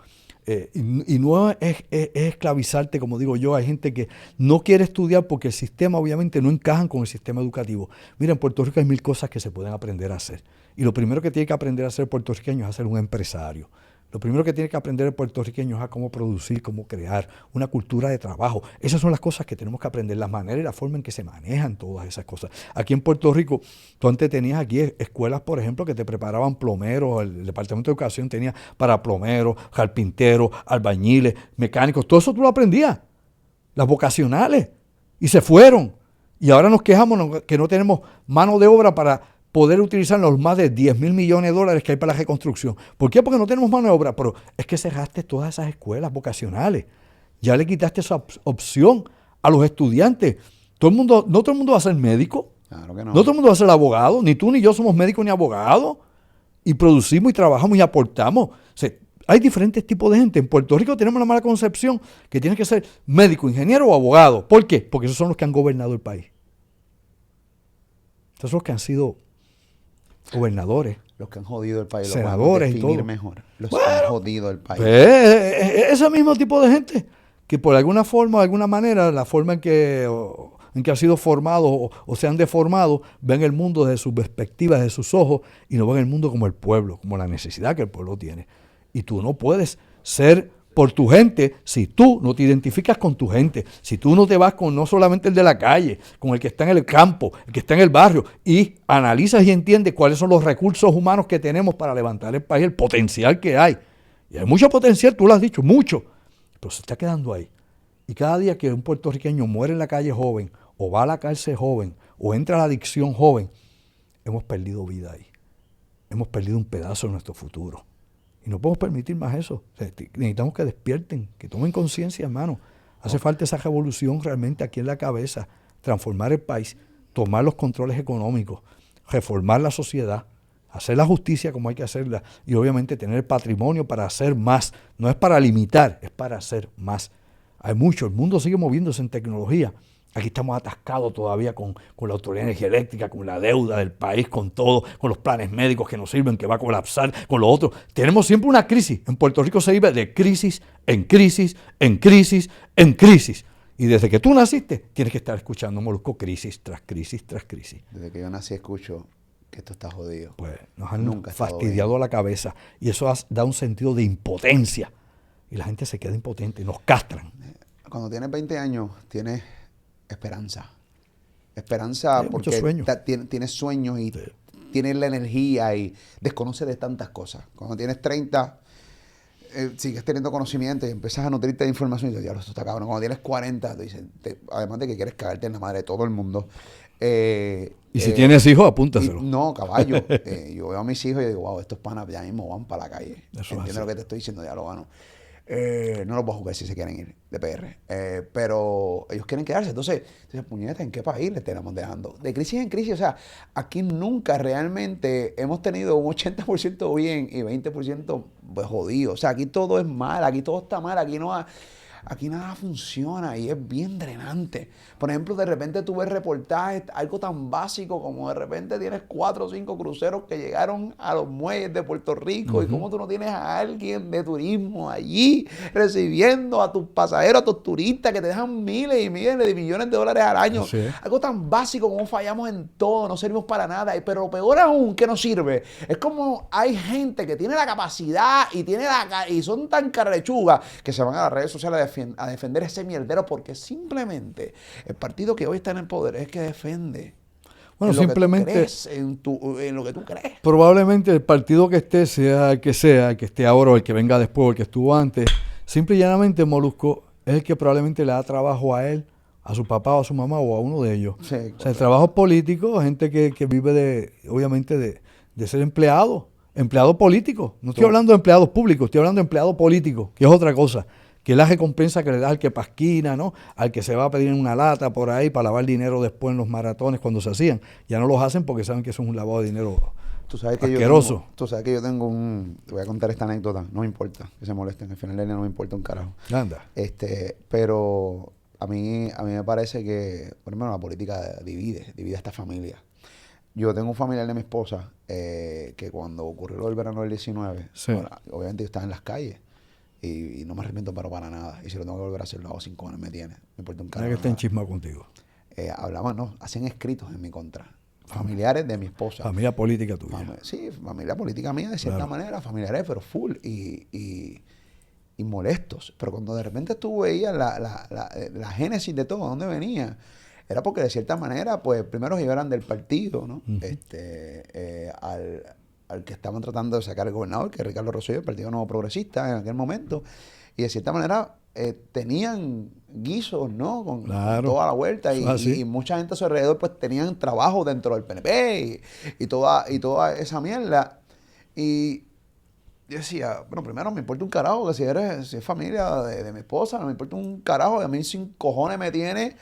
Y no es esclavizarte, como digo yo. Hay gente que no quiere estudiar porque el sistema obviamente no encajan con el sistema educativo. Mira, en Puerto Rico hay 1000 cosas que se pueden aprender a hacer. Y lo primero que tiene que aprender a hacer el puertorriqueño es a ser un empresario. Lo primero que tiene que aprender el puertorriqueño es a cómo producir, cómo crear, una cultura de trabajo. Esas son las cosas que tenemos que aprender, la manera y la forma en que se manejan todas esas cosas. Aquí en Puerto Rico, tú antes tenías aquí escuelas, por ejemplo, que te preparaban plomeros, el Departamento de Educación tenía para plomeros, carpinteros, albañiles, mecánicos, todo eso tú lo aprendías, las vocacionales, y se fueron. Y ahora nos quejamos que no tenemos mano de obra para poder utilizar los más de 10,000 millones de dólares que hay para la reconstrucción. ¿Por qué? Porque no tenemos mano de obra. Pero es que cerraste todas esas escuelas vocacionales. Ya le quitaste esa opción a los estudiantes. No todo el mundo va a ser médico. Claro que no. No todo el mundo va a ser abogado. Ni tú ni yo somos médicos ni abogados. Y producimos y trabajamos y aportamos. O sea, hay diferentes tipos de gente. En Puerto Rico tenemos la mala concepción que tiene que ser médico, ingeniero o abogado. ¿Por qué? Porque esos son los que han gobernado el país. Esos son los que han sido gobernadores, Los que han jodido el país, senadores lo y definir todo. mejor. Los que han jodido el país. Ese mismo tipo de gente que por alguna forma, de alguna manera, la forma en que han sido formados o se han deformado, ven el mundo desde sus perspectivas, desde sus ojos, y no ven el mundo como el pueblo, como la necesidad que el pueblo tiene. Y tú no puedes ser por tu gente si tú no te identificas con tu gente, si tú no te vas con no solamente el de la calle, con el que está en el campo, el que está en el barrio, y analizas y entiendes cuáles son los recursos humanos que tenemos para levantar el país, el potencial que hay. Y hay mucho potencial, tú lo has dicho, mucho, pero se está quedando ahí. Y cada día que un puertorriqueño muere en la calle joven, o va a la cárcel joven, o entra a la adicción joven, hemos perdido vida ahí. Hemos perdido un pedazo de nuestro futuro. Y no podemos permitir más eso. O sea, necesitamos que despierten, que tomen conciencia, hermano. Hace falta esa revolución realmente aquí en la cabeza, transformar el país, tomar los controles económicos, reformar la sociedad, hacer la justicia como hay que hacerla y obviamente tener el patrimonio para hacer más. No es para limitar, es para hacer más. Hay mucho, el mundo sigue moviéndose en tecnología. Aquí estamos atascados todavía con la Autoridad de Energía Eléctrica, con la deuda del país, con todo, con los planes médicos que nos sirven, que va a colapsar, con lo otro. Tenemos siempre una crisis. En Puerto Rico se vive de crisis en crisis, en crisis, en crisis. Y desde que tú naciste, tienes que estar escuchando, Molusco, crisis tras crisis tras crisis. Desde que yo nací escucho que esto está jodido. Pues nos han Nunca ha estado fastidiado bien. la cabeza y eso da un sentido de impotencia. Y la gente se queda impotente, nos castran. Cuando tienes 20 años, tienes esperanza. Esperanza Muchos porque sueños. tienes sueños y tienes la energía y desconoces de tantas cosas. Cuando tienes 30, sigues teniendo conocimiento y empiezas a nutrirte de información y dices, diablo, esto está cabrón. Cuando tienes 40, tú dices, además de que quieres cagarte en la madre de todo el mundo. Y si tienes hijos, apúntaselo. No, caballo. Yo veo a mis hijos y digo, wow, estos panas ya mismo van para la calle. Eso es Entiendo así. lo que te estoy diciendo, ya lo van. No los voy a jugar si se quieren ir de PR. Pero ellos quieren quedarse. Entonces, puñeta, ¿en qué país le tenemos dejando? De crisis en crisis. O sea, aquí nunca realmente hemos tenido un 80% bien y 20% pues, jodido. O sea, aquí todo es mal, aquí todo está mal, aquí nada funciona y es bien drenante. Por ejemplo, de repente tú ves reportajes, algo tan básico como de repente tienes 4 o 5 cruceros que llegaron a los muelles de Puerto Rico y cómo tú no tienes a alguien de turismo allí recibiendo a tus pasajeros, a tus turistas que te dejan miles y miles de millones de dólares al año. Así es. Algo tan básico como fallamos en todo, no servimos para nada. Pero lo peor aún que no sirve es como hay gente que tiene la capacidad y son tan carrechugas que se van a las redes sociales a defender ese mierdero porque simplemente el partido que hoy está en el poder es que defiende Bueno, en lo simplemente que tú crees, en lo que tú crees. probablemente el partido que esté, sea, el que esté ahora o el que venga después o el que estuvo antes, simple y llanamente Molusco es el que probablemente le da trabajo a él, a su papá o a su mamá o a uno de ellos. Sí, O sea, el trabajo político, gente que vive obviamente de ser empleado político. No estoy hablando de empleados públicos, estoy hablando de empleado político, que es otra cosa. Que es la recompensa que le da al que pasquina, ¿no? Al que se va a pedir una lata por ahí para lavar dinero después en los maratones cuando se hacían. Ya no los hacen porque saben que eso es un lavado de dinero Tú sabes que asqueroso. tú sabes que yo tengo te voy a contar esta anécdota, no me importa que se molesten, al final del día no me importa un carajo. Anda. Pero a mí me parece que, por ejemplo, la política divide a esta familia. Yo tengo un familiar de mi esposa que cuando ocurrió lo del verano del 19, Sí. bueno, obviamente yo estaba en las calles y no me arrepiento pero para nada. Y si lo tengo que volver a hacer, lo hago 5 años, me tiene. Me importa un Mira carajo. que está Nada. enchismado contigo. Hablaban, no, hacían escritos en mi contra. familiares de mi esposa. Familia política tuya. Sí, familia política mía de cierta manera, familiares, pero full y molestos. Pero cuando de repente tú veías la génesis de todo, ¿dónde venía? Era porque de cierta manera, pues primero ellos eran del partido, ¿no? Al que estaban tratando de sacar el gobernador, que es Ricardo Rosselló, el Partido Nuevo Progresista en aquel momento, y de cierta manera tenían guisos, ¿no? Con toda la vuelta, y mucha gente a su alrededor pues tenían trabajo dentro del PNP y toda esa mierda. Y yo decía, bueno, primero me importa un carajo que si es familia de mi esposa, no me importa un carajo, a mí sin cojones me tiene.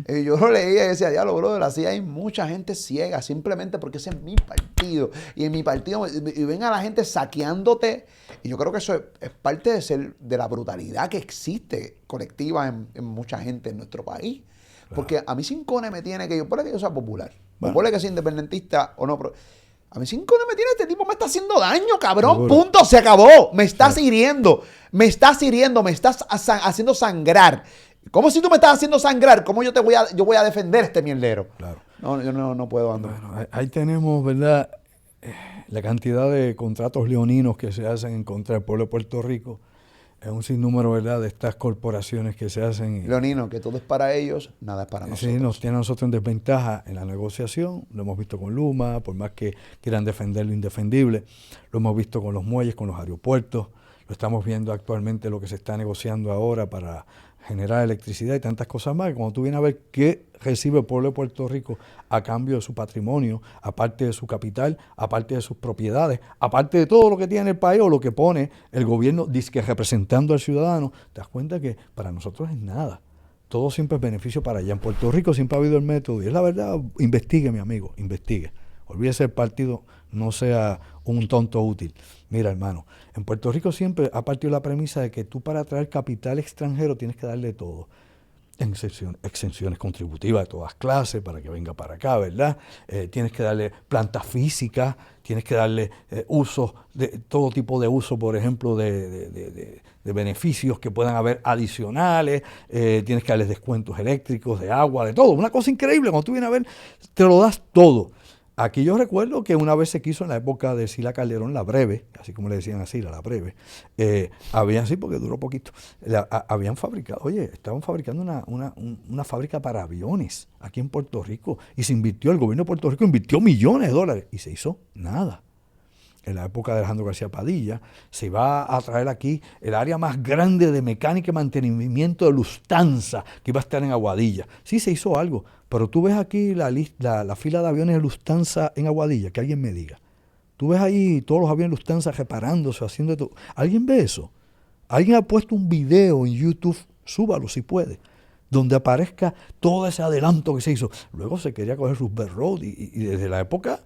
Y yo lo leía y decía, ya lo brother, así hay mucha gente ciega, simplemente porque ese es mi partido. Y en mi partido, y ven a la gente saqueándote. Y yo creo que eso es parte de la brutalidad que existe colectiva en mucha gente en nuestro país. Claro. Porque a mí sin cojones me tiene que yo, puede que yo sea popular, puede que sea independentista o no, pero a mí sin cojones me tiene, este tipo me está haciendo daño, cabrón, seguro. Punto, se acabó, me estás hiriendo, me estás haciendo sangrar. ¿Cómo si tú me estás haciendo sangrar? ¿Cómo yo voy a defender este mierdero? Claro. No, yo no puedo andar. Bueno, ahí tenemos, ¿verdad? La cantidad de contratos leoninos que se hacen en contra del pueblo de Puerto Rico. Es un sinnúmero, ¿verdad?, de estas corporaciones que se hacen. Leonino, que todo es para ellos, nada es para nosotros. Sí, nos tiene a nosotros en desventaja en la negociación. Lo hemos visto con Luma, por más que quieran defender lo indefendible. Lo hemos visto con los muelles, con los aeropuertos. Lo estamos viendo actualmente lo que se está negociando ahora para generar electricidad y tantas cosas más. Cuando tú vienes a ver qué recibe el pueblo de Puerto Rico a cambio de su patrimonio, aparte de su capital, aparte de sus propiedades, aparte de todo lo que tiene el país o lo que pone el gobierno disque representando al ciudadano, te das cuenta que para nosotros es nada. Todo siempre es beneficio para allá. En Puerto Rico siempre ha habido el método y es la verdad. Investigue, mi amigo, investigue. Olvídese del partido, no sea un tonto útil. Mira, hermano, en Puerto Rico siempre ha partido la premisa de que tú para traer capital extranjero tienes que darle todo. Exenciones contributivas de todas clases para que venga para acá, ¿verdad? Tienes que darle plantas físicas, tienes que darle usos, todo tipo de uso, por ejemplo, de beneficios que puedan haber adicionales, tienes que darles descuentos eléctricos, de agua, de todo. Una cosa increíble, cuando tú vienes a ver, te lo das todo. Aquí yo recuerdo que una vez se quiso en la época de Sila Calderón, la breve, así como le decían a Sila, la breve, habían, sí, porque duró poquito, habían fabricado, estaban fabricando una fábrica para aviones aquí en Puerto Rico y se invirtió, el gobierno de Puerto Rico invirtió millones de dólares y se hizo nada. En la época de Alejandro García Padilla, se iba a traer aquí el área más grande de mecánica y mantenimiento de Lufthansa, que iba a estar en Aguadilla. Sí, se hizo algo, pero tú ves aquí la fila de aviones de Lufthansa en Aguadilla, que alguien me diga. Tú ves ahí todos los aviones de Lufthansa reparándose, haciendo todo. ¿Alguien ve eso? ¿Alguien ha puesto un video en YouTube? Súbalo si puede, donde aparezca todo ese adelanto que se hizo. Luego se quería coger Roosevelt Road y desde la época...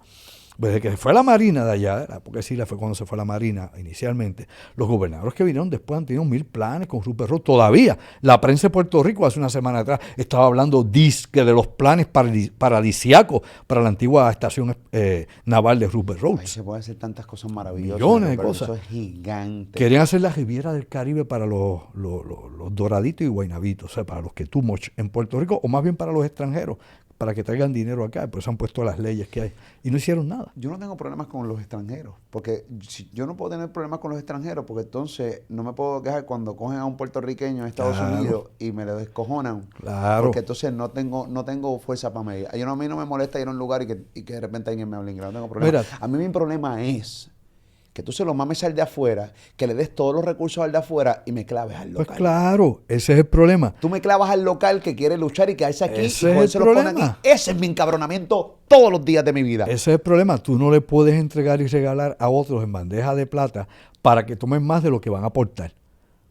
Desde que se fue a la Marina de allá, porque sí, fue cuando se fue a la Marina inicialmente, los gobernadores que vinieron después han tenido 1000 planes con Rupert Road. Todavía la prensa de Puerto Rico hace una semana atrás estaba hablando de los planes paradisíacos para la antigua estación naval de Rupert Road. Ahí se pueden hacer tantas cosas maravillosas. Millones de cosas. Eso es gigante. Querían hacer la Riviera del Caribe para los doraditos y guaynabitos, o sea, para los que tú moches en Puerto Rico, o más bien para los extranjeros, para que traigan dinero acá, por eso han puesto las leyes que hay. Y no hicieron nada. Yo no tengo problemas con los extranjeros, porque yo no puedo tener problemas con los extranjeros, porque entonces no me puedo quejar cuando cogen a un puertorriqueño en Estados Unidos y me lo descojonan. Claro. Porque entonces no tengo fuerza para medir. A mí no me molesta ir a un lugar y que de repente alguien me hable inglés. No tengo problema. Mira, a mí mi problema es que tú se lo mames al de afuera, que le des todos los recursos al de afuera y me claves al local. Pues claro, ese es el problema. Tú me clavas al local que quiere luchar y quedarse aquí ese y es el problema. Aquí. Ese es mi encabronamiento todos los días de mi vida. Ese es el problema. Tú no le puedes entregar y regalar a otros en bandeja de plata para que tomen más de lo que van a aportar.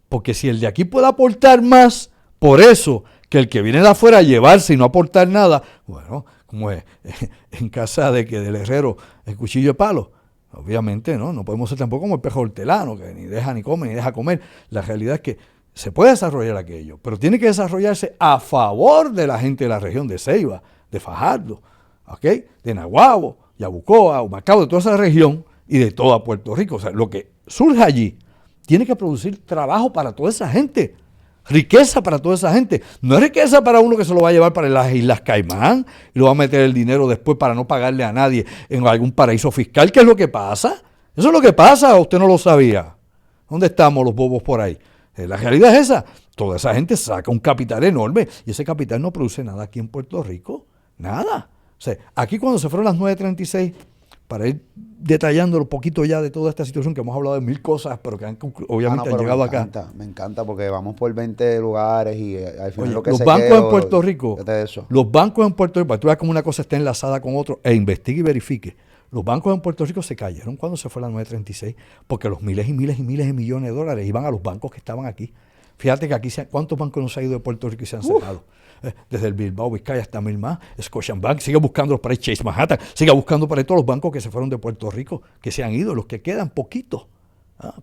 Porque si el de aquí puede aportar más, por eso que el que viene de afuera a llevarse y no aportar nada, bueno, como es en casa del herrero el cuchillo de palo. Obviamente no podemos ser tampoco como el pejo hortelano, que ni deja ni come ni deja comer. La realidad es que se puede desarrollar aquello, pero tiene que desarrollarse a favor de la gente de la región de Ceiba, de Fajardo, ¿okay?, de Naguabo, Yabucoa, Humacao, de toda esa región y de toda Puerto Rico. O sea, lo que surge allí tiene que producir trabajo para toda esa gente. Riqueza para toda esa gente. No es riqueza para uno que se lo va a llevar para las Islas Caimán y lo va a meter el dinero después para no pagarle a nadie en algún paraíso fiscal. ¿Qué es lo que pasa? Eso es lo que pasa, usted no lo sabía. ¿Dónde estamos los bobos por ahí? La realidad es esa. Toda esa gente saca un capital enorme y ese capital no produce nada aquí en Puerto Rico. Nada. O sea, aquí cuando se fueron las 9:36, para ir detallando un poquito ya de toda esta situación, que hemos hablado de 1000 cosas, pero que obviamente han llegado acá. Me encanta porque vamos por 20 lugares y al final Oye, lo que los se bancos quede, en Puerto Rico, eso. los bancos en Puerto Rico, para que tú veas cómo una cosa está enlazada con otro, e investigue y verifique. Los bancos en Puerto Rico se cayeron cuando se fue la 936, porque los miles y miles y miles de millones de dólares iban a los bancos que estaban aquí. Fíjate que aquí, ¿cuántos bancos no se han ido de Puerto Rico y se han cerrado? Desde el Bilbao, Vizcaya hasta mil más, Scotiabank, sigue buscándolos para el Chase Manhattan, sigue buscando para todos los bancos que se fueron de Puerto Rico, que se han ido, los que quedan, poquitos.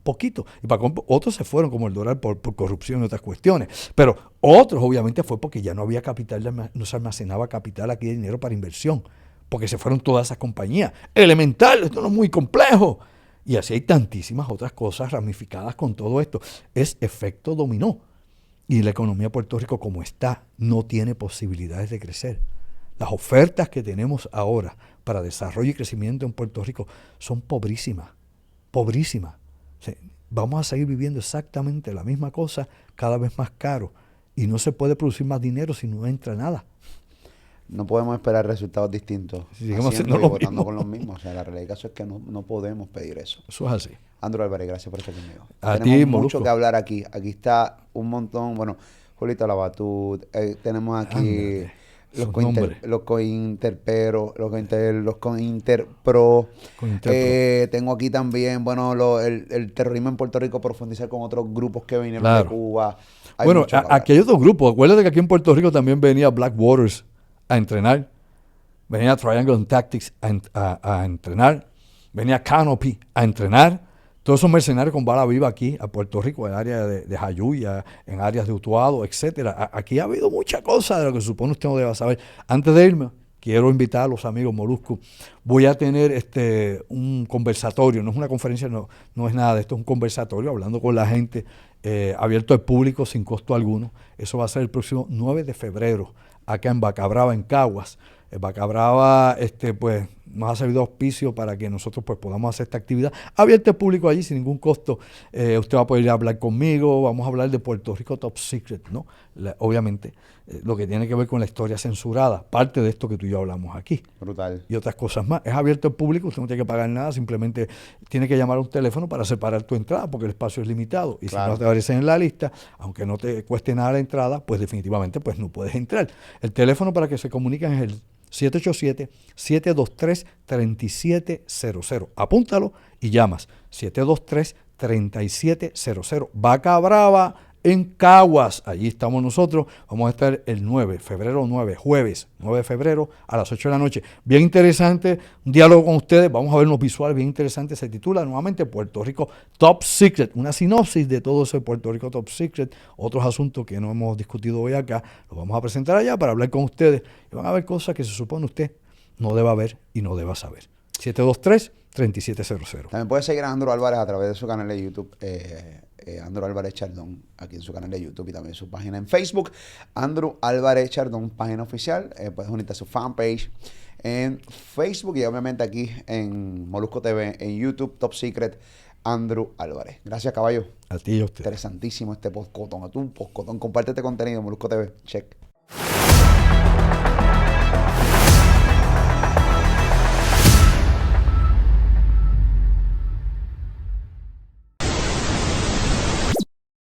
Poquito. Y otros se fueron como el Doral por corrupción y otras cuestiones. Pero otros obviamente fue porque ya no había capital, no se almacenaba capital aquí de dinero para inversión. Porque se fueron todas esas compañías. Elemental, esto no es muy complejo. Y así hay tantísimas otras cosas ramificadas con todo esto. Es efecto dominó. Y la economía de Puerto Rico como está no tiene posibilidades de crecer. Las ofertas que tenemos ahora para desarrollo y crecimiento en Puerto Rico son pobrísimas. Pobrísimas. O sea, vamos a seguir viviendo exactamente la misma cosa, cada vez más caro. Y no se puede producir más dinero si no entra nada. No podemos esperar resultados distintos. Sigamos haciendo haciendo y lo votando mismo. con los mismos. O sea, la realidad del caso es que no podemos pedir eso. Eso es así. Andrew Álvarez, gracias por estar conmigo. A ti, Tenemos mucho Molusco. que hablar aquí. Aquí está un montón. Bueno, Julito Labatut. Tenemos aquí Ándale, los sus nombres. Cointerpero, los Cointerpro. Cointerpro. Tengo aquí también, bueno, el terrorismo en Puerto Rico, profundizar con otros grupos que vinieron de Claro. Cuba. Hay Bueno, mucho que hablar. aquí hay otro grupo. Acuérdate que aquí en Puerto Rico también venía Blackwaters a entrenar. Venía Triangle Tactics a entrenar. Venía Canopy a entrenar. Todos esos mercenarios con bala viva aquí a Puerto Rico, en el área de Jayuya, en áreas de Utuado, etcétera. Aquí ha habido mucha cosa de lo que supone usted no deba saber. Antes de irme, quiero invitar a los amigos Molusco. Voy a tener un conversatorio, no es una conferencia, no es nada de esto, es un conversatorio hablando con la gente, abierto al público sin costo alguno. Eso va a ser el próximo 9 de febrero, acá en Bacabrava, en Caguas. Bacabrava, pues, nos ha servido auspicio para que nosotros pues podamos hacer esta actividad abierta al público allí sin ningún costo. Usted va a poder ir a hablar conmigo, vamos a hablar de Puerto Rico Top Secret, ¿no? Obviamente, lo que tiene que ver con la historia censurada, parte de esto que tú y yo hablamos aquí. Brutal. Y otras cosas más. Es abierto al público, usted no tiene que pagar nada, simplemente tiene que llamar a un teléfono para separar tu entrada, porque el espacio es limitado. Y Claro. si no te apareces en la lista, aunque no te cueste nada la entrada, pues definitivamente pues no puedes entrar. El teléfono para que se comuniquen es el 787-723-3700. Apúntalo y llamas. 723-3700. Bacabrava en Caguas. Allí estamos nosotros. Vamos a estar el 9, febrero 9, jueves 9 de febrero a las 8 de la noche. Bien interesante, un diálogo con ustedes. Vamos a ver unos visuales bien interesantes. Se titula nuevamente Puerto Rico Top Secret. Una sinopsis de todo ese Puerto Rico Top Secret. Otros asuntos que no hemos discutido hoy acá. Los vamos a presentar allá para hablar con ustedes. Y van a ver cosas que se supone usted no deba ver y no deba saber. 723-3700. También puedes seguir a Andrew Álvarez a través de su canal de YouTube, Andrew Álvarez Chardón, aquí en su canal de YouTube y también su página en Facebook, Andrew Álvarez Chardón, página oficial. Puedes unirte a su fanpage en Facebook y obviamente aquí en Molusco TV, en YouTube, Top Secret, Andrew Álvarez. Gracias, caballo. A ti y a usted. Interesantísimo este postcotón. A tu postcotón. Comparte este contenido, Molusco TV. Check.